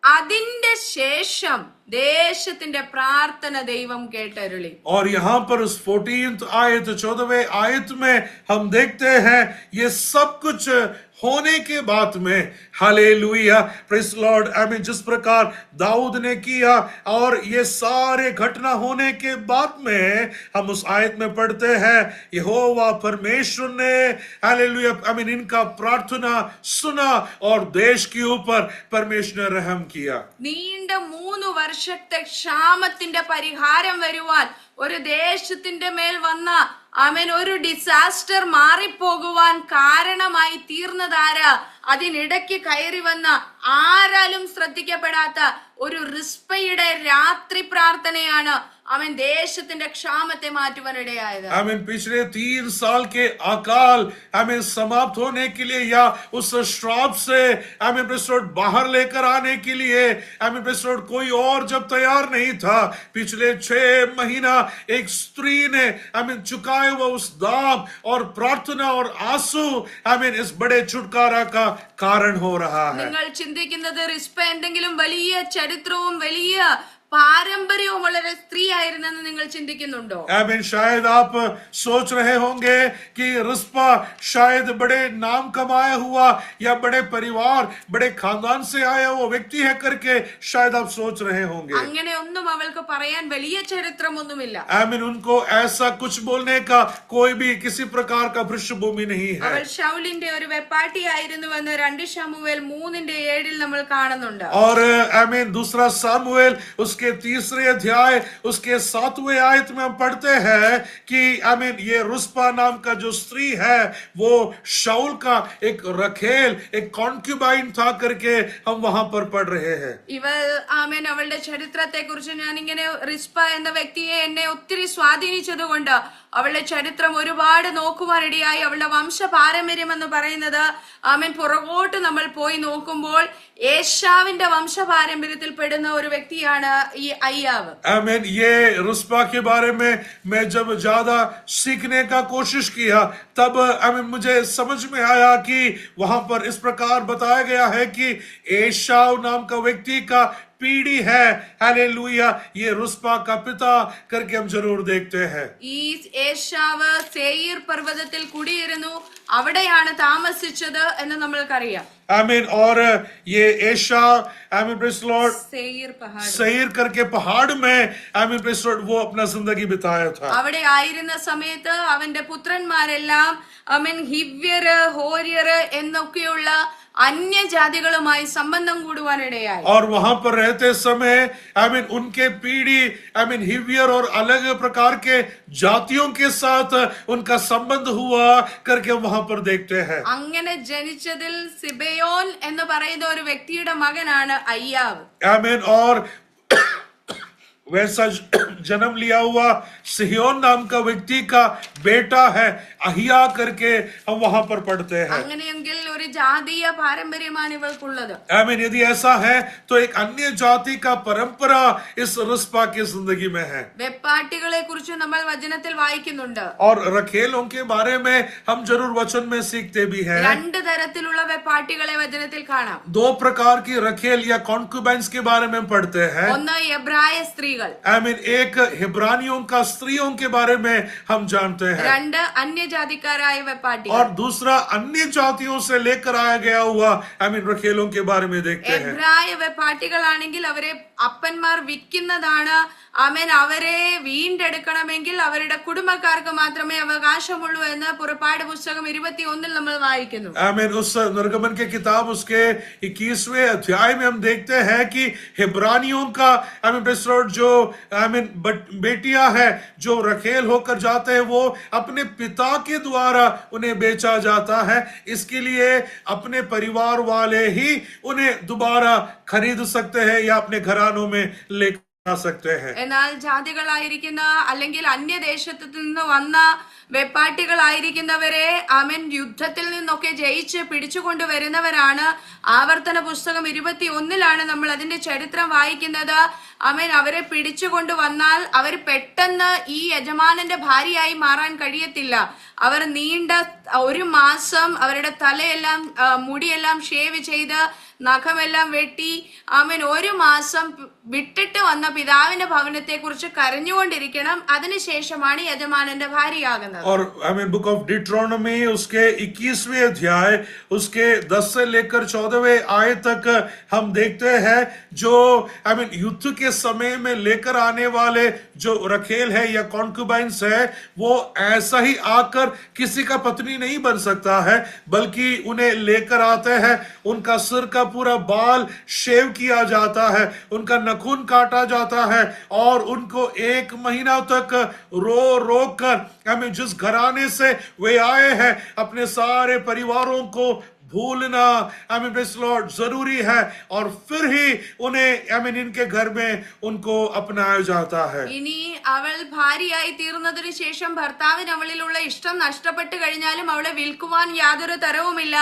Speaker 2: അതിന്റെ ശേഷം ദേശത്തിന്റെ പ്രാർത്ഥന ദൈവം കേട്ടരുളി.
Speaker 1: और यहाँ पर उस 14th आयत 14वें आयत में हम देखते हैं ये सब कुछ होने के बाद में, हालेलुया, प्रेज लॉर्ड, जिस प्रकार दाऊद ने किया और ये सारे घटना होने के बाद में हम उस आयत में पढ़ते हैं यहोवा परमेश्वर ने, हालेलुया, इनका प्रार्थना सुना और देश के ऊपर परमेश्वर ने रहम किया.
Speaker 2: നീണ്ട 3 വർഷത്തെ ക്ഷാമത്തിന്റെ പരിഹാരം വരുവാൻ ഒരു ദേശത്തിന്റെ മേൽ വന്ന ഒരു ഡിസാസ്റ്റർ മാറിപ്പോകുവാൻ കാരണമായി തീർന്നതാരാ? അതിനിടയ്ക്ക് കയറി വന്ന ആരാലും ശ്രദ്ധിക്കപ്പെടാത്ത ഒരു റിസ്പയുടെ രാത്രി പ്രാർത്ഥനയാണ് ദേശത്തിന്റെ ക്ഷാമത്തെ മാറ്റുവാനിടയായത്.
Speaker 1: पिछले 3 साल के अकाल समाप्त होने के लिए या उस श्राप से बाहर लेकर आने के लिए कोई और जब तैयार नहीं था, पिछले 6 महीना एक स्त्री ने चुकाए हुआ उस दाम और प्रार्थना और आंसू इस बड़े छुटकारा का कारण हो रहा है.
Speaker 2: നിങ്ങൾ ചിന്തിക്കുന്നത് റിസ്പ എന്തെങ്കിലും വലിയ ചരിത്രവും വലിയ പാരമ്പര്യവുമുള്ള ഒരു സ്ത്രീ ആയിരുന്നെന്ന് നിങ്ങൾ ചിന്തിക്കുന്നുണ്ടോ?
Speaker 1: शायद आप सोच रहे होंगे कि रिस्पा शायद बड़े नाम कमाया हुआ या बड़े परिवार बड़े खानदान से आया हुआ व्यक्ति है करके शायद आप सोच रहे होंगे.
Speaker 2: അങ്ങനെ ഒന്നും അവൾക്ക് പറയാൻ വലിയ ചരിത്രമൊന്നുമില്ല.
Speaker 1: उनको ऐसा कुछ बोलने का कोई भी किसी प्रकार का पृष्ठभूमि नहीं है.
Speaker 2: അവൾ ശൗലിന്റെ ഒരു വെപ്പാട്ടിയായിരുന്നുവെന്ന് 2 ശമൂവേൽ 3:7 നമ്മൾ കാണുന്നുണ്ട്.
Speaker 1: और दूसरा सामुएल उसके 3रे अध्याय उसके 7वें आयत में हम पढ़ते हैं कि ये रुस्पा नाम का जो स्त्री है वो शाऊल का एक रखेल, एक कॉन्क्यूबाइन था करके हम वहां पर पढ़ रहे हैं.
Speaker 2: ഇവൾ അവളുടെ ചരിത്രത്തെ കുറിച്ച് ഞാൻ ഇങ്ങനെ റിസ്പ എന്ന വ്യക്തിയെ എന്നെ ഒത്തിരി സ്വാധീനിച്ചതുകൊണ്ട് അവളുടെ ചരിത്രം ഒരുപാട് നോക്കുവാനിടയായി. അവളുടെ വംശ പാരമ്പര്യം എന്ന് പറയുന്നത് പുറകോട്ട് നമ്മൾ പോയി നോക്കുമ്പോൾ ഏശാവിന്റെ വംശ പാരമ്പര്യത്തിൽ പെടുന്ന ഒരു വ്യക്തിയാണ് ഈ അയ്യാവ്.
Speaker 1: ये रुस्पा के बारे में मैं जब ज्यादा सीखने का कोशिश किया तब मुझे समझ में आया कि वहां पर इस प्रकार बताया गया है कि एशाव नाम का व्यक्ति का पीढ़ी है, हालेलुया, ये रुस्पा का पिता करके हम जरूर देखते हैं.
Speaker 2: ഈ ഏശാവ് സേയീർ പർവ്വതത്തിൽ കുടിയിരുന്നു, അവിടെയാണ് താമസിച്ചത് എന്ന് നമ്മൾക്കറിയാം.
Speaker 1: आमीन. और ये एशा प्रेज लॉर्ड सईर करके पहाड़ में प्रेज लॉर्ड वो अपना जिंदगी बिताया था.
Speaker 2: അവിടെ ആയിരുന്ന സമയത്ത് അവന്റെ പുത്രന്മാരെല്ലാം ഹിവ്യര്, ഹോര്യര് എന്നൊക്കെയുള്ള അന്യജാതികളുമായി സംബന്ധം കൂടുവാനിടയായി.
Speaker 1: और वहां पर रहते समय उनके पीढ़ी हिवियर और अलग प्रकार के जातियों के साथ उनका संबंध हुआ करके वहां पर देखते हैं.
Speaker 2: അങ്ങനെ ജനിച്ചതിൽ സിബയോൻ എന്ന് പറയുന്ന ഒരു വ്യക്തിയുടെ മകനാണ് അയ്യാവ്.
Speaker 1: आमीन. और वैसा जन्म लिया हुआ सिहियोन नाम का व्यक्ति का बेटा है अहिया करके हम वहां पर पढ़ते हैं.
Speaker 2: അങ്ങനെയെങ്കിൽ ഒരു ജാതീയ പാരമ്പര്യമാണ് ഇവൾക്കുള്ളത്.
Speaker 1: आमीन. यदि ऐसा है तो एक अन्य जाति का परंपरा इस रिस्पा की जिंदगी में है.
Speaker 2: വെപ്പാട്ടികളെ കുറിച്ച് നമ്മൾ വചനത്തിൽ വായിക്കുന്നുണ്ട്.
Speaker 1: और रखेलों के बारे में हम जरूर वचन में सीखते भी हैं.
Speaker 2: 2 തരത്തിലുള്ള വെപ്പാട്ടികളെ വചനത്തിൽ കാണാം.
Speaker 1: 2 प्रकार की रखेल या कॉन्क्यूबाइंस के बारे में पढ़ते हैं.
Speaker 2: ഒന്ന് എബ്രായ സ്ത്രീകൾ.
Speaker 1: एक हिब्रानियों का स्त्रियों के बारे में हम जानते हैं.
Speaker 2: 2 അന്യജാതിക്കാരായ വെപ്പാട്ടികൾ.
Speaker 1: और दूसरा अन्य जातियों से लेकर आया गया हुआ रखेलों के बारे में देखते हैं।
Speaker 2: എബ്രായ വെപ്പാട്ടികളാണെങ്കിൽ അവരെ അപ്പന്മാർ വിൽക്കുന്നതാണ്. ആമേൻ. അവരെ വീണ്ടെടുക്കണമെങ്കിൽ അവരുടെ കുടുംബക്കാർക്ക് മാത്രമേ അവകാശമുള്ളൂ എന്ന് പുറപ്പാട് പുസ്തകം 21 നമ്മൾ വായിക്കുന്നു.
Speaker 1: आमीन। उस निर्गमन के किताब उसके 21वें अध्याय में हम देखते हैं कि हिब्रानियों का जो बेटियां है जो रखेल होकर जाते हैं, वो अपने पिता के द्वारा उन्हें बेचा जाता है। इसके लिए अपने परिवार वाले ही उन्हें दोबारा खरीद सकते हैं या अपने घरानों में लेकर आ सकते हैं।
Speaker 2: എന്നാൽ ജാതികളായിരിക്കുന്ന അല്ലെങ്കിൽ അന്യദേശത്തു നിന്ന് വന്ന വെപ്പാട്ടികളായിരിക്കുന്നവരെ ആമേൻ യുദ്ധത്തിൽ നിന്നൊക്കെ ജയിച്ച് പിടിച്ചുകൊണ്ട് വരുന്നവരാണ്. ആവർത്തന പുസ്തകം 21 നമ്മൾ അതിന്റെ ചരിത്രം വായിക്കുന്നത്. ആമേൻ. അവരെ പിടിച്ചുകൊണ്ട് വന്നാൽ അവർ പെട്ടെന്ന് ഈ യജമാനന്റെ ഭാര്യയായി മാറാൻ കഴിയത്തില്ല. അവർ നീണ്ട 1 മാസം അവരുടെ തലയെല്ലാം മുടിയെല്ലാം ഷേവ് ചെയ്ത് നഖമെല്ലാം വെട്ടി ആമേൻ 1 മാസം വിട്ടിട്ട് വന്ന പിതാവിന്റെ ഭവനത്തെ കുറിച്ച് കരഞ്ഞുകൊണ്ടിരിക്കണം. അതിനുശേഷമാണ് യജമാനന്റെ ഭാര്യയാകുന്നത്.
Speaker 1: और बुक ऑफ डिट्रोनमी उसके 21वें अध्याय उसके 10 से लेकर 14वें आयत तक हम देखते हैं जो युद्ध के समय में लेकर आने वाले जो रखेल है या कॉन्क्यूबाइंस है, वो ऐसा ही आकर किसी का पत्नी नहीं बन सकता है, बल्कि उन्हें लेकर आते हैं, उनका सिर का पूरा बाल शेव किया जाता है, उनका नखून काटा जाता है और उनको 1 महीना तक रो कर जिस घराने से वे आए हैं अपने सारे परिवारों को भूलना जरूरी है और फिर ही उन्हें इनके घर में उनको अपनाया जाता है.
Speaker 2: ഇനി അവൾ ഭാര്യയായി തീർന്നതിനു ശേഷം ഭർത്താവിന് അവളിലുള്ള ഇഷ്ടം നഷ്ടപ്പെട്ടു കഴിഞ്ഞാലും അവളെ വിൽക്കുവാൻ യാതൊരു തരവുമില്ല.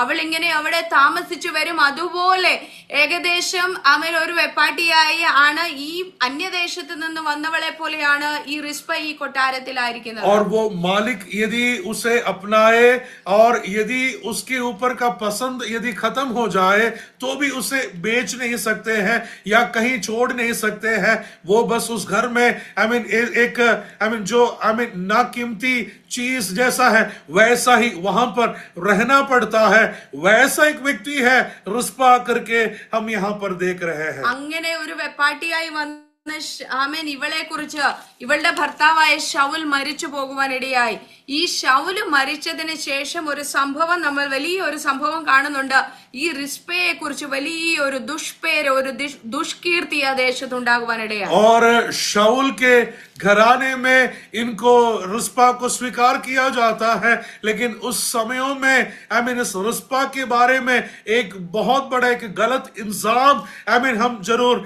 Speaker 2: അവൾ ഇങ്ങനെ അവിടെ താമസിച്ചു വരും. അതുപോലെ ഏകദേശം അവൻ ഒരു വെപ്പാട്ടിയായി ആണ് ഈ അന്യദേശത്ത് നിന്ന് വന്നവളെ പോലെയാണ് ഈ റിസ്പ ഈ കൊട്ടാരത്തിലായിരിക്കുന്നത്.
Speaker 1: और वो मालिक यदि उसे अपनाए और यदि उसके ऊपर का पसंद यदि खत्म हो जाए तो भी उसे बेच नहीं सकते हैं या कहीं छोड़ नहीं सकते हैं. वो बस उस घर में एक जो ना कीमती चीज जैसा है वैसा ही वहां पर रहना पड़ता है. वैसा एक व्यक्ति है रिस्पा करके हम यहाँ पर देख रहे हैं.
Speaker 2: അങ്ങനെ ഒരു വെപ്പാട്ടിയായി വന്ന ആമേൻ ഇവളെ കുറിച്ച് ഇവളുടെ ഭർത്താവായ ശൗൽ മരിച്ചു പോകുവാനിടയായി. ഈ ശൗല് മരിച്ചതിന് ശേഷം ഒരു സംഭവം നമ്മൾ വലിയൊരു സംഭവം കാണുന്നുണ്ട്. ഈ റിസ്പയെ കുറിച്ച് വലിയൊരു ദുഷ്പേര് ഒരു ദുഷ്കീർത്തി ആ ദേശത്ത് ഉണ്ടാകുവാനിടയായി.
Speaker 1: और शाऊल के घराने में इनको रिस्पा को स्वीकार किया जाता है, लेकिन उस समयों में इस रिस्पा के बारे में एक बहुत बड़ा एक गलत इल्जाम हम जरूर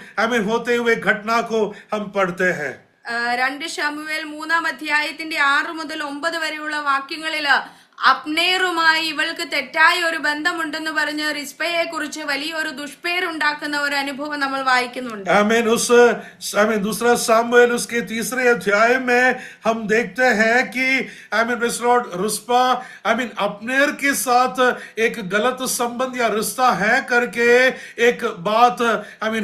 Speaker 1: होते हुए घटना को हम पढ़ते हैं.
Speaker 2: 2 ശമൂവേൽ 3-ാം അധ്യായത്തിന്റെ 6 മുതൽ 9 വരെയുള്ള വാക്യങ്ങളില് അബ്നേറുമായി ഇവൾക്ക് തെറ്റായ ഒരു ബന്ധമുണ്ടെന്ന് പറഞ്ഞ് റിസ്പയെ കുറിച്ച് വലിയൊരു ദുഷ്പേരുണ്ടാക്കുന്ന ഒരു അനുഭവം നമ്മൾ വായിക്കുന്നുണ്ട്.
Speaker 1: दूसरा सामुएल उसके 3रे अध्याय में हम देखते हैं कि रिस्पा अब्नेर के साथ एक गलत संबंध या रिश्ता है करके एक बात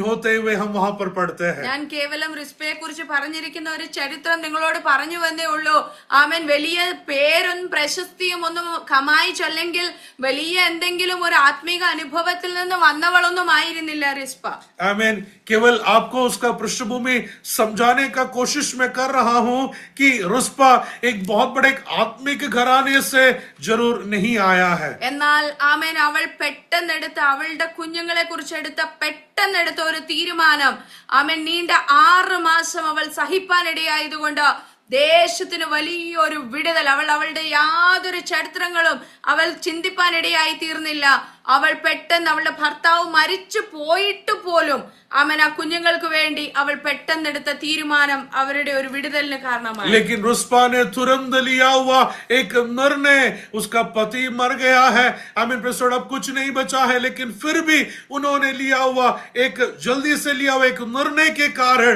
Speaker 1: होते हुए हम वहां पर पढ़ते हैं.
Speaker 2: ഞാൻ കേവലം റിസ്പയെ കുറിച്ച് പറഞ്ഞിരിക്കുന്ന ഒരു ചരിത്രം നിങ്ങളോട് പറഞ്ഞു വന്നേ ഉള്ളൂ. ആമേൻ. വലിയ പേരും പ്രശസ്തിയും ഒന്നും കമായിച്ചല്ലെങ്കിൽ വലിയ എന്തെങ്കിലും ഒരു ആത്മീക അനുഭവത്തിൽ നിന്ന് വന്നവളൊന്നും ആയിരുന്നില്ല റിസ്പ.
Speaker 1: आमीन. केवल आपको उसका पृष्ठभूमि समझाने का कोशिश मैं कर रहा हूं कि रिस्पा एक बहुत बड़े एक आत्मिक घराने से जरूर नहीं आया है.
Speaker 2: എന്നാൽ ആമേൻ അവൾ പെട്ടെന്നെടുത്ത അവളുടെ കുഞ്ഞുങ്ങളെ കുറിച്ച് പെട്ടെന്നെടുത്ത ഒരു തീരുമാനം ആമേൻ നീണ്ട 6 മാസം അവൾ സഹിപ്പാനിടയായതുകൊണ്ട് ദേശത്തിന് വലിയൊരു വിടുതൽ അവളുടെ യാതൊരു ചരിത്രങ്ങളും അവൾ ചിന്തിപ്പാനിടയായി തീർന്നില്ല. അവൾ പെട്ടെന്ന് അവളുടെ ഭർത്താവ് മരിച്ചു പോയിട്ട് പോലും ആമേൻ ആ കുഞ്ഞുങ്ങൾക്ക് വേണ്ടി അവൾ പെട്ടെന്നെടുത്ത തീരുമാനം അവരുടെ ഒരു വിടുതലിന് കാരണമായി.
Speaker 1: लेकिन रिस्पा ने तुरंत लिया हुआ एक निर्णय, उसका पति मर गया है, अब कुछ नहीं बचा है, लेकिन फिर भी उन्होंने लिया हुआ एक जल्दी से लिया हुआ एक निर्णय के कारण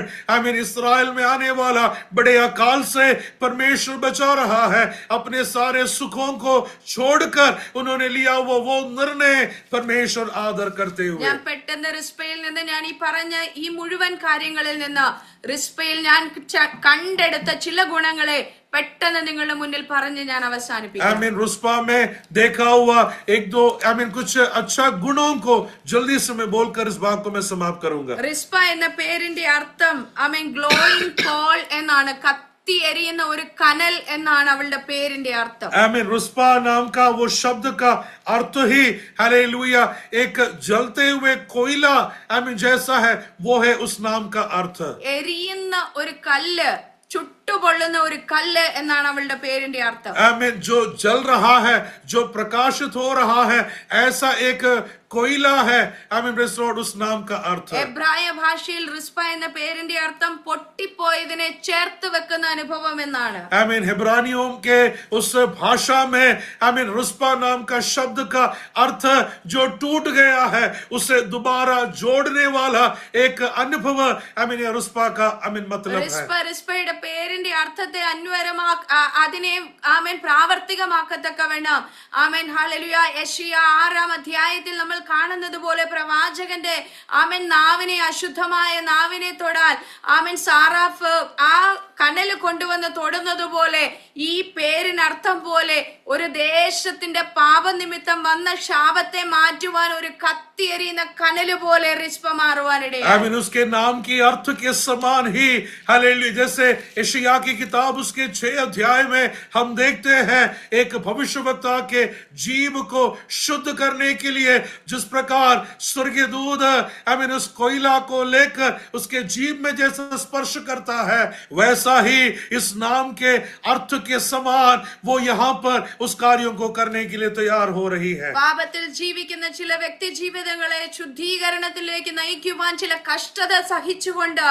Speaker 1: इस्राएल में आने वाला बड़े अकाल से परमेश्वर बचा रहा है. अपने सारे सुखों को छोड़कर उन्होंने लिया हुआ वो निर्णय परमेश्वर आदर करते हुए.
Speaker 2: ഞാൻ പെട്ടെന്ന് റിസ്പയിൽ നിന്ന് ഞാൻ ഈ പറഞ്ഞ ഈ മുഴുവൻ കാര്യങ്ങളിൽ നിന്ന് റിസ്പയിൽ ഞാൻ കണ്ടെടുത്ത ചില ഗുണങ്ങളെ പെട്ടെന്ന് നിങ്ങളുടെ മുന്നിൽ പറഞ്ഞ് ഞാൻ അവസാനിപ്പിക്കാം.
Speaker 1: आमीन. रुस्पा में देखा हुआ एक दो कुछ अच्छा गुणों को जल्दी से मैं बोलकर इस बात को मैं समाप्त करूंगा.
Speaker 2: റിസ്പ എന്ന പേരിന്റെ അർത്ഥം ഗ്ലോയിങ് കോൾ എന്നാണ്. കത്തി എരിയുന്ന ഒരു കനൽ എന്നാണ് അവളുടെ പേരിന്റെ അർത്ഥം.
Speaker 1: आमीन. रुस्पा नाम का वो शब्द का अर्थ ही हालेलुया एक जलते हुए कोयला आमीन जैसा है, वो है उस नाम का अर्थ.
Speaker 2: എരിയുന്ന ഒരു കല്ല്, ചുട്ടുപൊള്ളുന്ന ഒരു കല്ല് എന്നാണ് അവളുടെ പേരിന്റെ അർത്ഥം.
Speaker 1: आमीन. जो जल रहा है, जो प्रकाशित हो रहा है, ऐसा एक कोयला है. आमीन. Praise the Lord. उस नाम का अर्थ
Speaker 2: എബ്രായ ഭാഷയിൽ റിസ്പ എന്ന പേരിന്റെ അർത്ഥം പൊട്ടിപ്പോയതിനെ ചേർത്ത് വെക്കുന്ന അനുഭവം എന്നാണ്.
Speaker 1: आमीन. हिब्रानियों के उस भाषा में आमीन रुस्पा नाम का शब्द का अर्थ जो टूट गया है उसे दोबारा जोड़ने वाला एक अनुभव आमीन ये रुस्पा का आमीन मतलब है.
Speaker 2: റിസ്പയുടെ പേരിന്റെ അർത്ഥത്തെ അതിനെ ആമേൻ പ്രാവർത്തികമാക്കത്തക്കവണ്ണം ആമേൻ ഹല്ലേലൂയ യെശയ്യാ 6-ാം അധ്യായത്തിൽ നമ്മൾ കാണുന്നത് പോലെ പ്രവാചകന്റെ ആമേൻ നാവിനെ, അശുദ്ധമായ നാവിനെ തൊടാൻ ആമേൻ സാറാഫ് ആ കനൽ കൊണ്ടുവന്ന് തൊടുന്നത് പോലെ ഈ പേരിനർത്ഥം പോലെ ഒരു ദേശത്തിന്റെ പാപനിമിത്തം വന്ന ശാപത്തെ മാറ്റുവാൻ ഒരു കത്തിയെരിയുന്ന കനല് പോലെ റിസ്പ മാറുവാനിടയായി.
Speaker 1: आमीन. उसके नाम की अर्थ के समान ही हालेलुया जैसे यशायाह की किताब उसके 6 अध्याय में हम देखते हैं एक भविष्यवक्ता के जीव को शुद्ध करने के लिए जिस प्रकार स्वर्गीय दूत आमीन उस कोयला को लेकर उसके जीव में जैसा स्पर्श करता है, वैसा ही इस नाम के अर्थ के समान वो यहाँ पर उस कार्यों को करने के लिए तैयार हो रही है.
Speaker 2: പാപത്തിൽ ജീവിക്കുന്ന ചില വ്യക്തി ജീവിതങ്ങളെ ശുദ്ധീകരണത്തിലേക്ക് നയിക്കുവാൻ ചില കഷ്ടത സഹിച്ചുകൊണ്ട്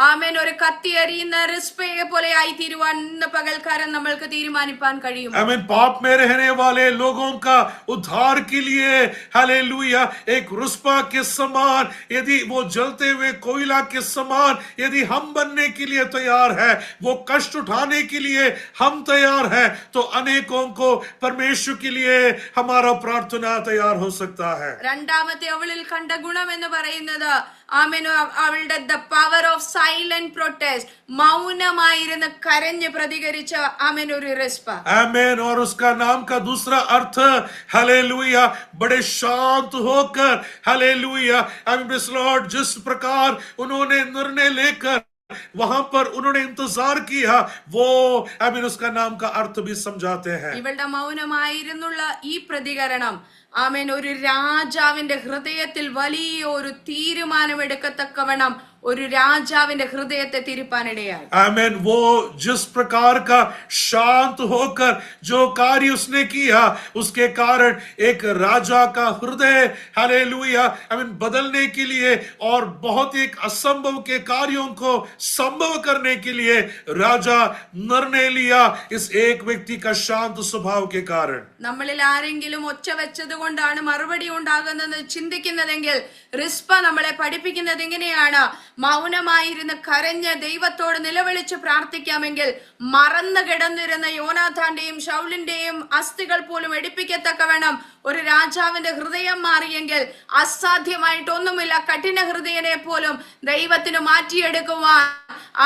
Speaker 2: ആമേൻ ഒരു കത്തിയെരിയുന്ന റിസ്പയെ പോലെ ആയി തീരുവാൻ ഇന്ന് പകൽക്കാലം നമ്മൾക്ക് തീരുമാനിപ്പാൻ കഴിയും.
Speaker 1: आमीन. पाप में रहने वाले लोगों का उद्धार के लिए हालेलुया एक रुस्पा के समान यदि वो जलते हुए कोयला के समान यदि हम बनने के लिए तैयार है, वो कष्ट उठाने के लिए हम तैयार है, तो अनेकों को परमेश्वर के लिए हमारा प्रार्थना तैयार हो सकता है.
Speaker 2: രണ്ടാമത്തെ അവളിൽ കണ്ട ഗുണം എന്ന് പറയുന്നത് ആമേൻ അവളുടെ the power of silent protest, മൗനമായിരുന്ന് കരഞ്ഞ് പ്രതികരിച്ച ആമേൻ ഒരു റിസ്പ.
Speaker 1: आमीन. और उसका नाम का दूसरा अर्थ हालेलुया बड़े शांत होकर हालेलुया आमीन प्रेज़ द लॉर्ड जिस प्रकार उन्होंने निर्णय लेकर वहां पर उन्होंने इंतजार किया, वो आमीन उसका नाम का अर्थ भी समझाते हैं.
Speaker 2: ഇവളുടെ മൗനമായിരുന്നുള്ള ഈ പ്രതികരണം ആമേൻ ഒരു രാജാവിന്റെ ഹൃദയത്തിൽ വലിയ ഒരു തീരുമാനമെടുക്കത്തക്കവണ്ണം ഒരു രാജാവിന്റെ ഹൃദയത്തെ തിരുപ്പാനിടയായി.
Speaker 1: आमीन. वो जिस प्रकार का शांत होकर जो कार्य उसने किया उसके कारण एक राजा का हृदय हालेलुया आमीन बदलने के लिए और बहुत एक असंभव के कार्यों को संभव करने के लिए राजा निर्णय लिया इस एक व्यक्ति का शांत स्वभाव के कारण.
Speaker 2: നമ്മളിൽ ആരെങ്കിലും ഒച്ച വെച്ചത് കൊണ്ടാണ് മറുപടി ഉണ്ടാകുന്നത് ചിന്തിക്കുന്നതെങ്കിൽ റിസ്പ നമ്മളെ പഠിപ്പിക്കുന്നത് എങ്ങനെയാണ്? മൗനമായിരുന്ന് കരഞ്ഞ് ദൈവത്തോട് നിലവിളിച്ച് പ്രാർത്ഥിക്കാമെങ്കിൽ മറന്നു കിടന്നിരുന്ന യോനാഥാന്റെയും ശൗലിന്റെയും അസ്ഥികൾ പോലും എടുപ്പിക്കത്തക്കവണ്ണം ഒരു രാജാവിന്റെ ഹൃദയം മാറിയെങ്കിൽ അസാധ്യമായിട്ടൊന്നുമില്ല. കഠിന ഹൃദയനെ പോലും ദൈവത്തിന് മാറ്റിയെടുക്കുവാൻ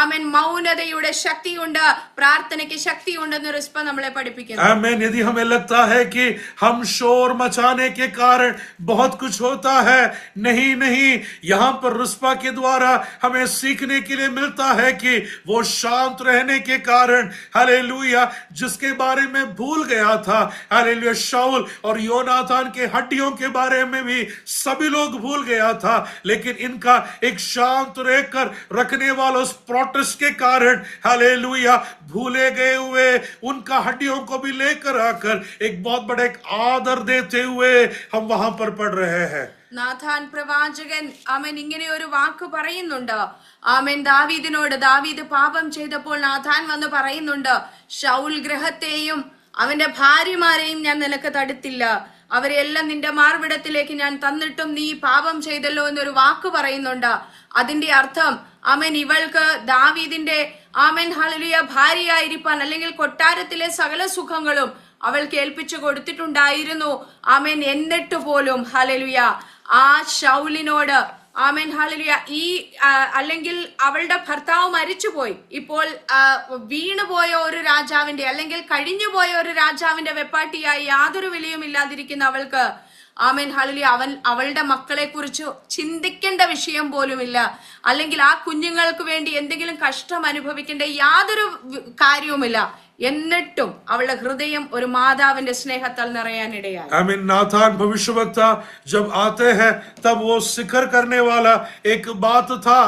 Speaker 2: ആമേൻ മൗനതയുടെ ശക്തിയുണ്ട്, പ്രാർത്ഥനയ്ക്ക് ശക്തിയുണ്ടെന്ന് റിസ്പ നമ്മളെ പഠിപ്പിക്കുന്നു.
Speaker 1: आमीन. यदि हमें लगता है कि हम शोर मचाने के कारण बहुत कुछ होता है, नहीं नहीं, यहाँ पर रुस्पा के द्वारा हमें सीखने के लिए मिलता है कि वो शांत रहने के कारण हालेलुया जिसके बारे में भूल गया था हालेलुया शाऊल और योनाथान के हड्डियों के बारे में भी सभी लोग भूल गया था, लेकिन इनका एक शांत रहकर रखने वाला उस प्रोटेस्ट के कारण हालेलुया भूले गए हुए उनका हड्डियों को भी लेकर आकर एक बहुत बड़ा एक आदर देते हुए हम वहां पर पढ़ रहे हैं.
Speaker 2: നാഥാൻ പ്രവാചകൻ ആമേൻ ഇങ്ങനെ ഒരു വാക്ക് പറയുന്നുണ്ട്. ആമേൻ ദാവീദിനോട്, ദാവീദ് പാപം ചെയ്തപ്പോൾ നാഥാൻ വന്ന് പറയുന്നുണ്ട്, ശൗൽ ഗൃഹത്തെയും അവന്റെ ഭാര്യമാരെയും ഞാൻ നിനക്ക് തടുത്തില്ല, അവരെല്ലാം നിന്റെ മാർവിടത്തിലേക്ക് ഞാൻ തന്നിട്ടും നീ പാപം ചെയ്തല്ലോ എന്നൊരു വാക്ക് പറയുന്നുണ്ട്. അതിന്റെ അർത്ഥം ആമേൻ ഇവൾക്ക് ദാവീദിന്റെ ആമേൻ ഹല്ലേലൂയ ഭാര്യയായിരിക്കാൻ അല്ലെങ്കിൽ കൊട്ടാരത്തിലെ സകല സുഖങ്ങളും അവൾക്ക് ഏൽപ്പിച്ചു കൊടുത്തിട്ടുണ്ടായിരുന്നു. ആമേൻ എന്നിട്ട് പോലും ഹല്ലേലൂയ ആ ശൗലിനോട് ആമേൻ ഹല്ലേലൂയ. ഈ അല്ലെങ്കിൽ അവളുടെ ഭർത്താവ് മരിച്ചുപോയി, ഇപ്പോൾ വീണുപോയ ഒരു രാജാവിന്റെ അല്ലെങ്കിൽ കഴിഞ്ഞുപോയ ഒരു രാജാവിന്റെ വെപ്പാട്ടിയായി യാതൊരു വിലയും ഇല്ലാതിരിക്കുന്ന അവൾക്ക് ആമേൻ ഹല്ലേലൂയ അവളുടെ മക്കളെ കുറിച്ച് ചിന്തിക്കേണ്ട വിഷയം പോലുമില്ല, അല്ലെങ്കിൽ ആ കുഞ്ഞുങ്ങൾക്ക് വേണ്ടി എന്തെങ്കിലും കഷ്ടം അനുഭവിക്കേണ്ട യാതൊരു കാര്യവുമില്ല. എന്നിട്ടും അവളുടെ ഹൃദയം ഒരു മാതാവിന്റെ സ്നേഹത്താൽ നിറയാനിടയായി.
Speaker 1: आमीन। नाथान भविष्यवक्ता जब आते हैं तब वो जिक्र करने वाला एक बात था,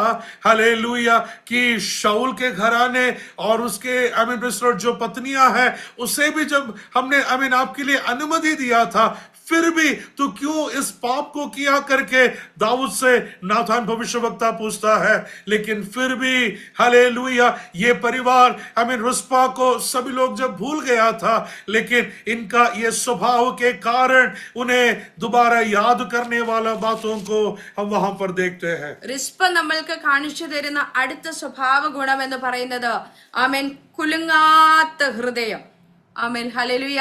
Speaker 1: हालेलुया, कि शाऊल के घराने और उसके आमीन जो पत्नियां हैं उसे भी जब हमने आमीन आपके लिए अनुमति दिया था, फिर भी तू क्यों इस पाप को किया करके दाऊद से नाथान भविष्यवक्ता पूछता है। लेकिन फिर भी हालेलुया ये परिवार आमीन रुस्पा को सभी लोग जब भूल गया था, लेकिन इनका ये स्वभाव के कारण उन्हें दोबारा याद करने वाला बातों को हम वहां पर देखते हैं।
Speaker 2: റിസ്പ നമ്മൾക്ക് കാണിച്ചു തരുന്ന അടുത്ത സ്വഭാവ ഗുണം എന്ന് പറയുന്നത് ആമേൻ കുലുങ്ങാത്ത ഹൃദയം, ആമേൻ ഹല്ലേലൂയ,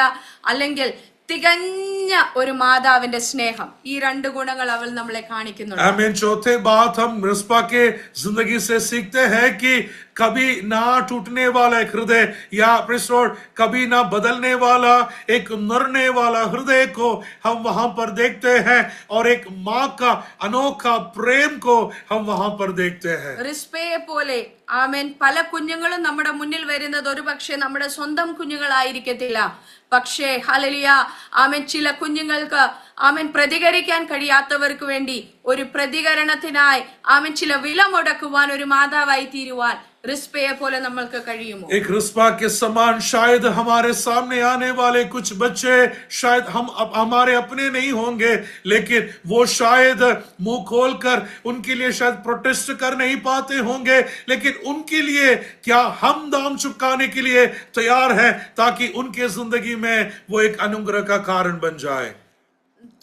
Speaker 2: അല്ലെങ്കിൽ തികഞ്ഞ ഒരു മാതാവിന്റെ സ്നേഹം. ഈ രണ്ട് ഗുണങ്ങൾ അവൾ നമ്മളെ കാണിക്കുന്നുണ്ട്.
Speaker 1: आमीन। चौथे बात हम रिस्पा के जिंदगी से सीखते हैं कि कभी ना टूटने वाला एक हृदय या कभी ना बदलने वाला एक नरने वाला हृदय को हम वहां पर देखते हैं, और एक माँ का अनोखा प्रेम को हम वहां पर देखते हैं।
Speaker 2: റിസ്പയെ പോലെ ആമേൻ പല കുഞ്ഞുങ്ങളും നമ്മുടെ മുന്നിൽ വരുന്നത് ഒരു പക്ഷേ നമ്മുടെ സ്വന്തം കുഞ്ഞുങ്ങളായിരിക്കത്തില്ല. പക്ഷേ ഹല്ലേലൂയ ആമേൻ ചില കുഞ്ഞുങ്ങൾക്ക് ആമേൻ പ്രതികരിക്കാൻ കഴിയാത്തവർക്ക് വേണ്ടി ഒരു പ്രതികരണത്തിനായി ആമേൻ ചില വില മുടക്കുവാൻ ഒരു മാതാവായി തീരുവാൻ റിസ്പയെ പോലെ നമ്മൾക്ക് കഴിയുമോ?
Speaker 1: एक रिस्पा के समान शायद हमारे सामने आने वाले कुछ बच्चे शायद हम हमारे अपने नहीं होंगे, लेकिन वो शायद मुंह खोलकर उनके लिए शायद प्रोटेस्ट कर नहीं पाते होंगे, लेकिन उनके लिए क्या हम दाम चुकाने के लिए तैयार हैं, ताकि उनके जिंदगी में वो एक अनुग्रह का कारण बन जाए।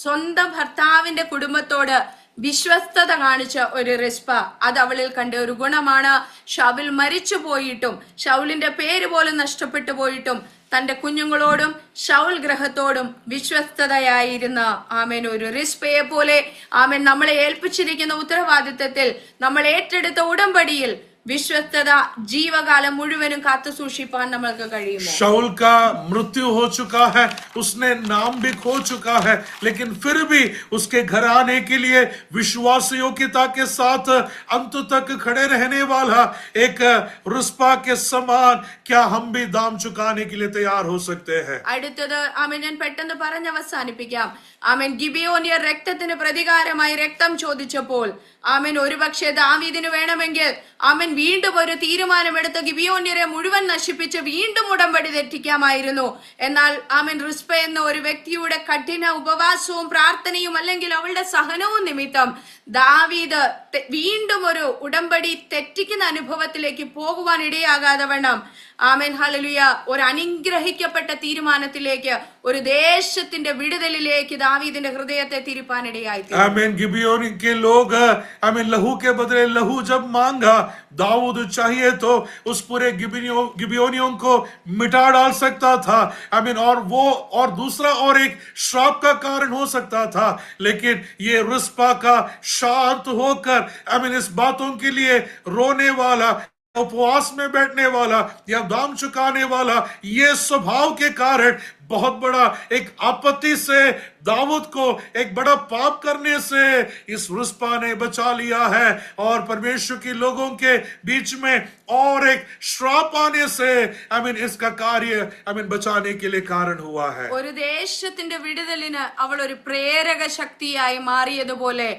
Speaker 2: സ്വന്തം ഭർത്താവിന്റെ കുടുംബത്തോട് വിശ്വസ്തത കാണിച്ച ഒരു റിസ്പ, അത് അവളിൽ കണ്ട ഒരു ഗുണമാണ്. ശൗൽ മരിച്ചു പോയിട്ടും ശൗലിന്റെ പേര് പോലും നഷ്ടപ്പെട്ടു പോയിട്ടും തന്റെ കുഞ്ഞുങ്ങളോടും ശൗൽ ഗ്രഹത്തോടും വിശ്വസ്തതയായിരുന്ന ആമേൻ ഒരു റിസ്പയെ പോലെ ആമേൻ നമ്മളെ ഏൽപ്പിച്ചിരിക്കുന്ന ഉത്തരവാദിത്തത്തിൽ നമ്മൾ ഏറ്റെടുത്ത ഉടമ്പടിയിൽ വിശ്വസ്തത ജീവകാലം മുഴുവനും കാത്തു സൂക്ഷിപ്പാൻ നമ്മൾക്ക് കഴിയുമോ?
Speaker 1: शाऊल का मृत्यु हो चुका है, उसने नाम भी खो चुका है, लेकिन फिर भी उसके घर आने के लिए विश्वास योग्यता के साथ अंत तक खड़े रहने वाला एक रुस्पा के समान क्या हम भी दाम चुकाने के लिए तैयार हो सकते हैं?
Speaker 2: അടുത്തത് ആമേൻ ഞാൻ പെട്ടെന്ന് പറഞ്ഞ് അവസാനിപ്പിക്കാം. ആമേൻ ഗിബിയോനിയർ രക്തത്തിന് പ്രതികാരമായി രക്തം ചോദിച്ചപ്പോൾ ആമേൻ ഒരുപക്ഷെ ദാവീദിന് വേണമെങ്കിൽ ആമേൻ വീണ്ടും ഒരു തീരുമാനമെടുത്ത് ഗിബിയോന്യരെ മുഴുവൻ നശിപ്പിച്ച് വീണ്ടും ഉടമ്പടി തെറ്റിക്കാമായിരുന്നു. എന്നാൽ ആമേൻ റിസ്പ എന്ന ഒരു വ്യക്തിയുടെ കഠിന ഉപവാസവും പ്രാർത്ഥനയും അല്ലെങ്കിൽ അവളുടെ സഹനവും നിമിത്തം ദാവീദ് വീണ്ടും ഒരു ഉടമ്പടി തെറ്റിക്കുന്ന അനുഭവത്തിലേക്ക് പോകുവാൻ ഇടയാകാതെ വണ്ണം ആമേൻ ഹല്ലേലൂയ ഒരു അനുഗ്രഹിക്കപ്പെട്ട തീരുമാനത്തിലേക്ക്, ഒരു ദേശത്തിന്റെ വിടുതലിലേക്ക് ദാവീദിന്റെ ഹൃദയത്തെ തിരിപ്പാനിടയായി.
Speaker 1: आमीन। गिबियोन के लोग आमीन लहू के बदले लहू जब मांगा, दाऊद चाहिए तो उस पूरे गिबियोनियों को मिटा डाल सकता था, आमीन, और वो और दूसरा और एक श्राप का कारण हो सकता था, लेकिन ये रिस्पा का शांत होकर आमीन इस बातों के लिए रोने वाला, उपवास में बैठने वाला या दाम चुकाने वाला, ये स्वभाव के कारण बहुत बड़ा एक आपत्ति से दाऊद को एक बड़ा पाप करने से इस रिस्पा ने बचा लिया है, और परमेश्वर के लोगों के बीच में और एक श्राप आने से आमीन इसका कार्य आमीन बचाने के लिए कारण हुआ है।
Speaker 2: ഒരു ദേശത്തിന്റെ വിടുതലിന് അവൾ ഒരു പ്രേരക ശക്തിയായി മാറിയതുപോലെ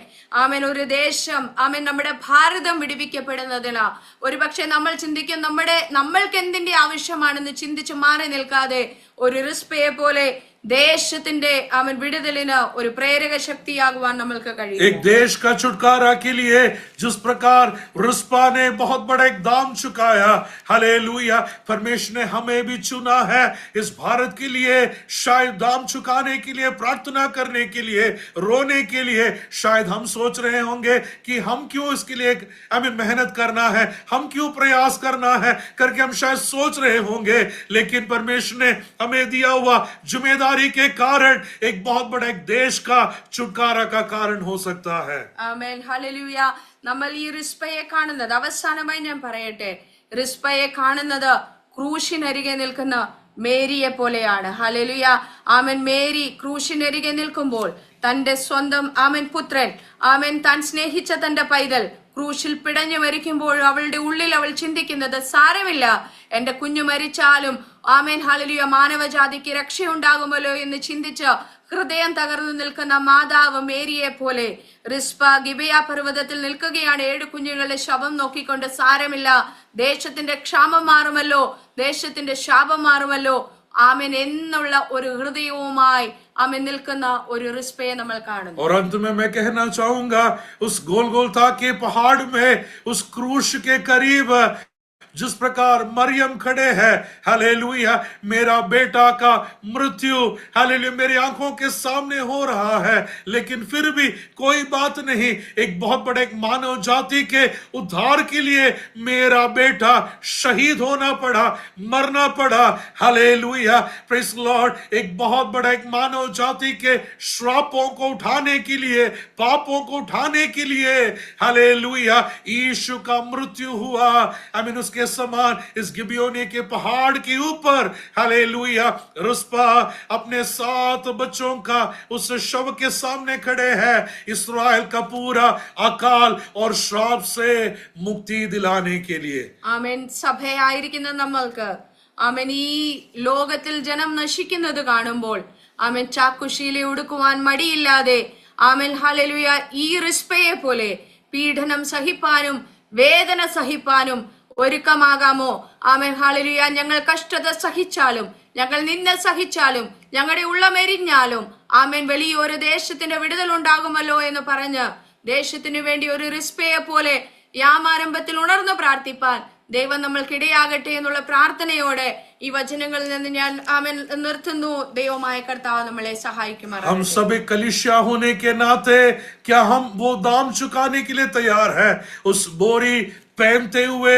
Speaker 2: ആമേൻ ഒരു ദേശം ആമേൻ നമ്മുടെ ഭാരതം വിടുവിക്കപ്പെടുന്നതിന് ഒരുപക്ഷെ നമ്മൾ ചിന്തിക്കും നമ്മൾക്ക് എന്തിന്റെ ആവശ്യമാണെന്ന് ചിന്തിച്ച് മാറി നിൽക്കാതെ ഒരു റിസ്പയെ പോലെ ദേശത്തിന്റെ ആമേൻ വിടുതലിന് ഒരു പ്രേരക ശക്തിയാകുവാൻ നമ്മൾക്ക് കഴിയും.
Speaker 1: एक देश का छुटकारा के लिए जिस प्रकार रिस्पा ने बहुत बड़ा एक दाम चुकाया, हालेलुया, परमेश्वर ने हमें भी चुना है इस भारत के लिए, शायद दाम चुकाने के लिए, प्रार्थना करने के लिए, रोने के लिए। शायद हम सोच रहे होंगे कि हम क्यों इसके लिए हमें मेहनत करना है, हम क्यों प्रयास करना है करके हम शायद सोच रहे होंगे, लेकिन परमेश्वर ने हमें दिया हुआ जिम्मेदारी समझदारी के कारण एक बहुत बड़ा एक देश का छुटकारा का कारण हो सकता है.
Speaker 2: Amen hallelujah. നമ്മൾ ഈ റിസ്പയെ കാണുന്നത്, അവസാനമായി ഞാൻ പറയട്ടെ, റിസ്പയെ കാണുന്നത് ക്രൂശിനരികെ നിൽക്കുന്ന മേരിയെ പോലെയാണ്. ഹല്ലേലൂയ. ആമേൻ. മേരി ക്രൂശിനരികെ നിൽക്കുമ്പോൾ തന്റെ സ്വന്തം ആമേൻ പുത്രൻ, ആമേൻ, താൻ സ്നേഹിച്ച തന്റെ പൈതൽ ക്രൂശിൽ പിടഞ്ഞു മരിക്കുമ്പോൾ അവളുടെ ഉള്ളിൽ അവൾ ചിന്തിക്കുന്നത്, സാരമില്ല, എന്റെ കുഞ്ഞു മരിച്ചാലും ആമേൻ ഹല്ലേലൂയ മാനവജാതിക്ക് രക്ഷയുണ്ടാകുമല്ലോ എന്ന് ചിന്തിച്ച് ഹൃദയം തകർന്നു നിൽക്കുന്ന മാതാവ് മേരിയെ പോലെ റിസ്പ ഗിബെയ പർവ്വതത്തിൽ നിൽക്കുകയാണ്. 7 കുഞ്ഞുങ്ങളുടെ ശവം നോക്കിക്കൊണ്ട്, സാരമില്ല, ദേശത്തിന്റെ ക്ഷാമം മാറുമല്ലോ, ദേശത്തിന്റെ ശാപം മാറുമല്ലോ, ആമേൻ എന്നുള്ള ഒരു ഹൃദയവുമായി ആമേൻ നിൽക്കുന്ന ഒരു റിസ്പയെ നമ്മൾ കാണുന്നു.
Speaker 1: और अंत में मैं कहना चाहूंगा, उस गोलगोलता के पहाड़ में, उस क्रूश के करीब जिस प्रकार मरियम खड़े हैं, हालेलुया, मेरा बेटा का मृत्यु हालेलुया मेरी आंखों के सामने हो रहा है, लेकिन फिर भी कोई बात नहीं, एक बहुत बड़े एक मानव जाति के उद्धार के लिए मेरा बेटा शहीद होना पड़ा, मरना पड़ा. Hallelujah, praise Lord. एक बहुत बड़ा एक मानव जाति के श्रापों को उठाने के लिए, पापों को उठाने के लिए, हालेलुया, यीशु का मृत्यु हुआ. आई मीन उसके समान इस गिबियोनी के पहाड़ के ऊपर, हालेलुया, रुस्पा अपने 7 बच्चों का उस शव के सामने खड़े हैं, इस्राएल का पूरा अकाल और श्राप से मुक्ति दिलाने के लिए.
Speaker 2: ആമേൻ. സഭയായിരിക്കുന്ന നമ്മൾക്ക് ആമേൻ ഈ ലോകത്തിൽ ജനം നശിക്കുന്നത് കാണുമ്പോൾ ആമേൻ ചാക്കുശീല ഉടുക്കുവാൻ മടിയില്ലാതെ ആമേൻ ഹല്ലേലൂയ ഈ റിസ്പയെ പോലെ പീഡനം സഹിപ്പാനും വേദന സഹിപ്പാനും ഒരുക്കമാകാമോ? Amen hallelujah. ഞങ്ങൾ കഷ്ടത സഹിച്ചാലും, ഞങ്ങൾ നിന്നെ സഹിച്ചാലും, ഞങ്ങളുടെ ഉള്ളമെരിഞ്ഞാലും ആമേൻ വലിയൊരു ദേശത്തിന്റെ വിടുതൽ ഉണ്ടാകുമല്ലോ എന്ന് പറഞ്ഞ് ദേശത്തിനു വേണ്ടി ഒരു റിസ്പയെ പോലെ യാമാരംഭത്തിൽ ഉണർന്നു പ്രാർത്ഥിപ്പാൻ ദൈവം നമ്മൾക്കിടയാകട്ടെ എന്നുള്ള പ്രാർത്ഥനയോടെ ഈ വചനങ്ങളിൽ നിന്ന് ഞാൻ ആമേൻ നിർത്തുന്നു. ദൈവമായ കർത്താവ് നമ്മളെ സഹായിക്കുമാറാകട്ടെ.
Speaker 1: हम सभी कलीसिया होने के नाते क्या हम वो दाम चुकाने के लिए तैयार है? उस बोरी पहनते हुए,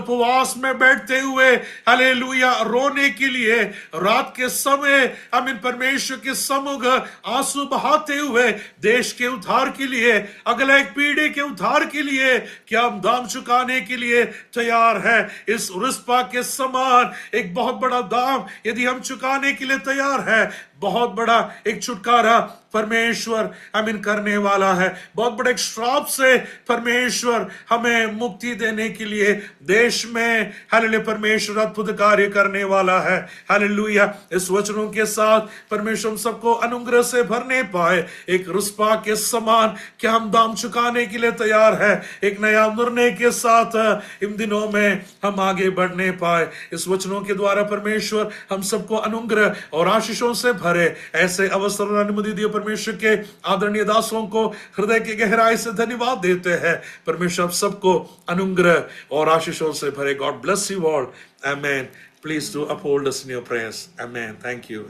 Speaker 1: उपवास में बैठते हुए, हालेलुया, रोने के लिए, रात के समय आमीन परमेश्वर के सम्मुख आंसू बहाते हुए देश के उद्धार के लिए, अगला एक पीढ़ी के उद्धार के लिए क्या हम दाम चुकाने के लिए तैयार है? इस रिस्पा के समान एक बहुत बड़ा दाम यदि हम चुकाने के लिए तैयार है, बहुत बड़ा एक छुटकारा परमेश्वर आमीन करने वाला है. बहुत बड़े एक श्राप से परमेश्वर हमें मुक्ति देने के लिए देश में हालेलुया परमेश्वर अद्भुत कार्य करने वाला है. हालेलुया. इस वचनों के साथ परमेश्वर हम सबको अनुग्रह से भरने पाए. एक रिस्पा के समान क्या हम दाम चुकाने के लिए तैयार है? एक नया निर्णय के साथ इन दिनों में हम आगे बढ़ने पाए. इस वचनों के द्वारा परमेश्वर हम सबको अनुग्रह और आशीषों से भरे. ऐसे अवसर और अनुमति दिए परमेश्वर के आदरणीय दासों को हृदय की गहराई से धन्यवाद देते हैं. परमेश्वर आप सबको अनुग्रह और आशीषों से भरे. God bless you all. Amen. Please do uphold us in your prayers. Amen. Thank you.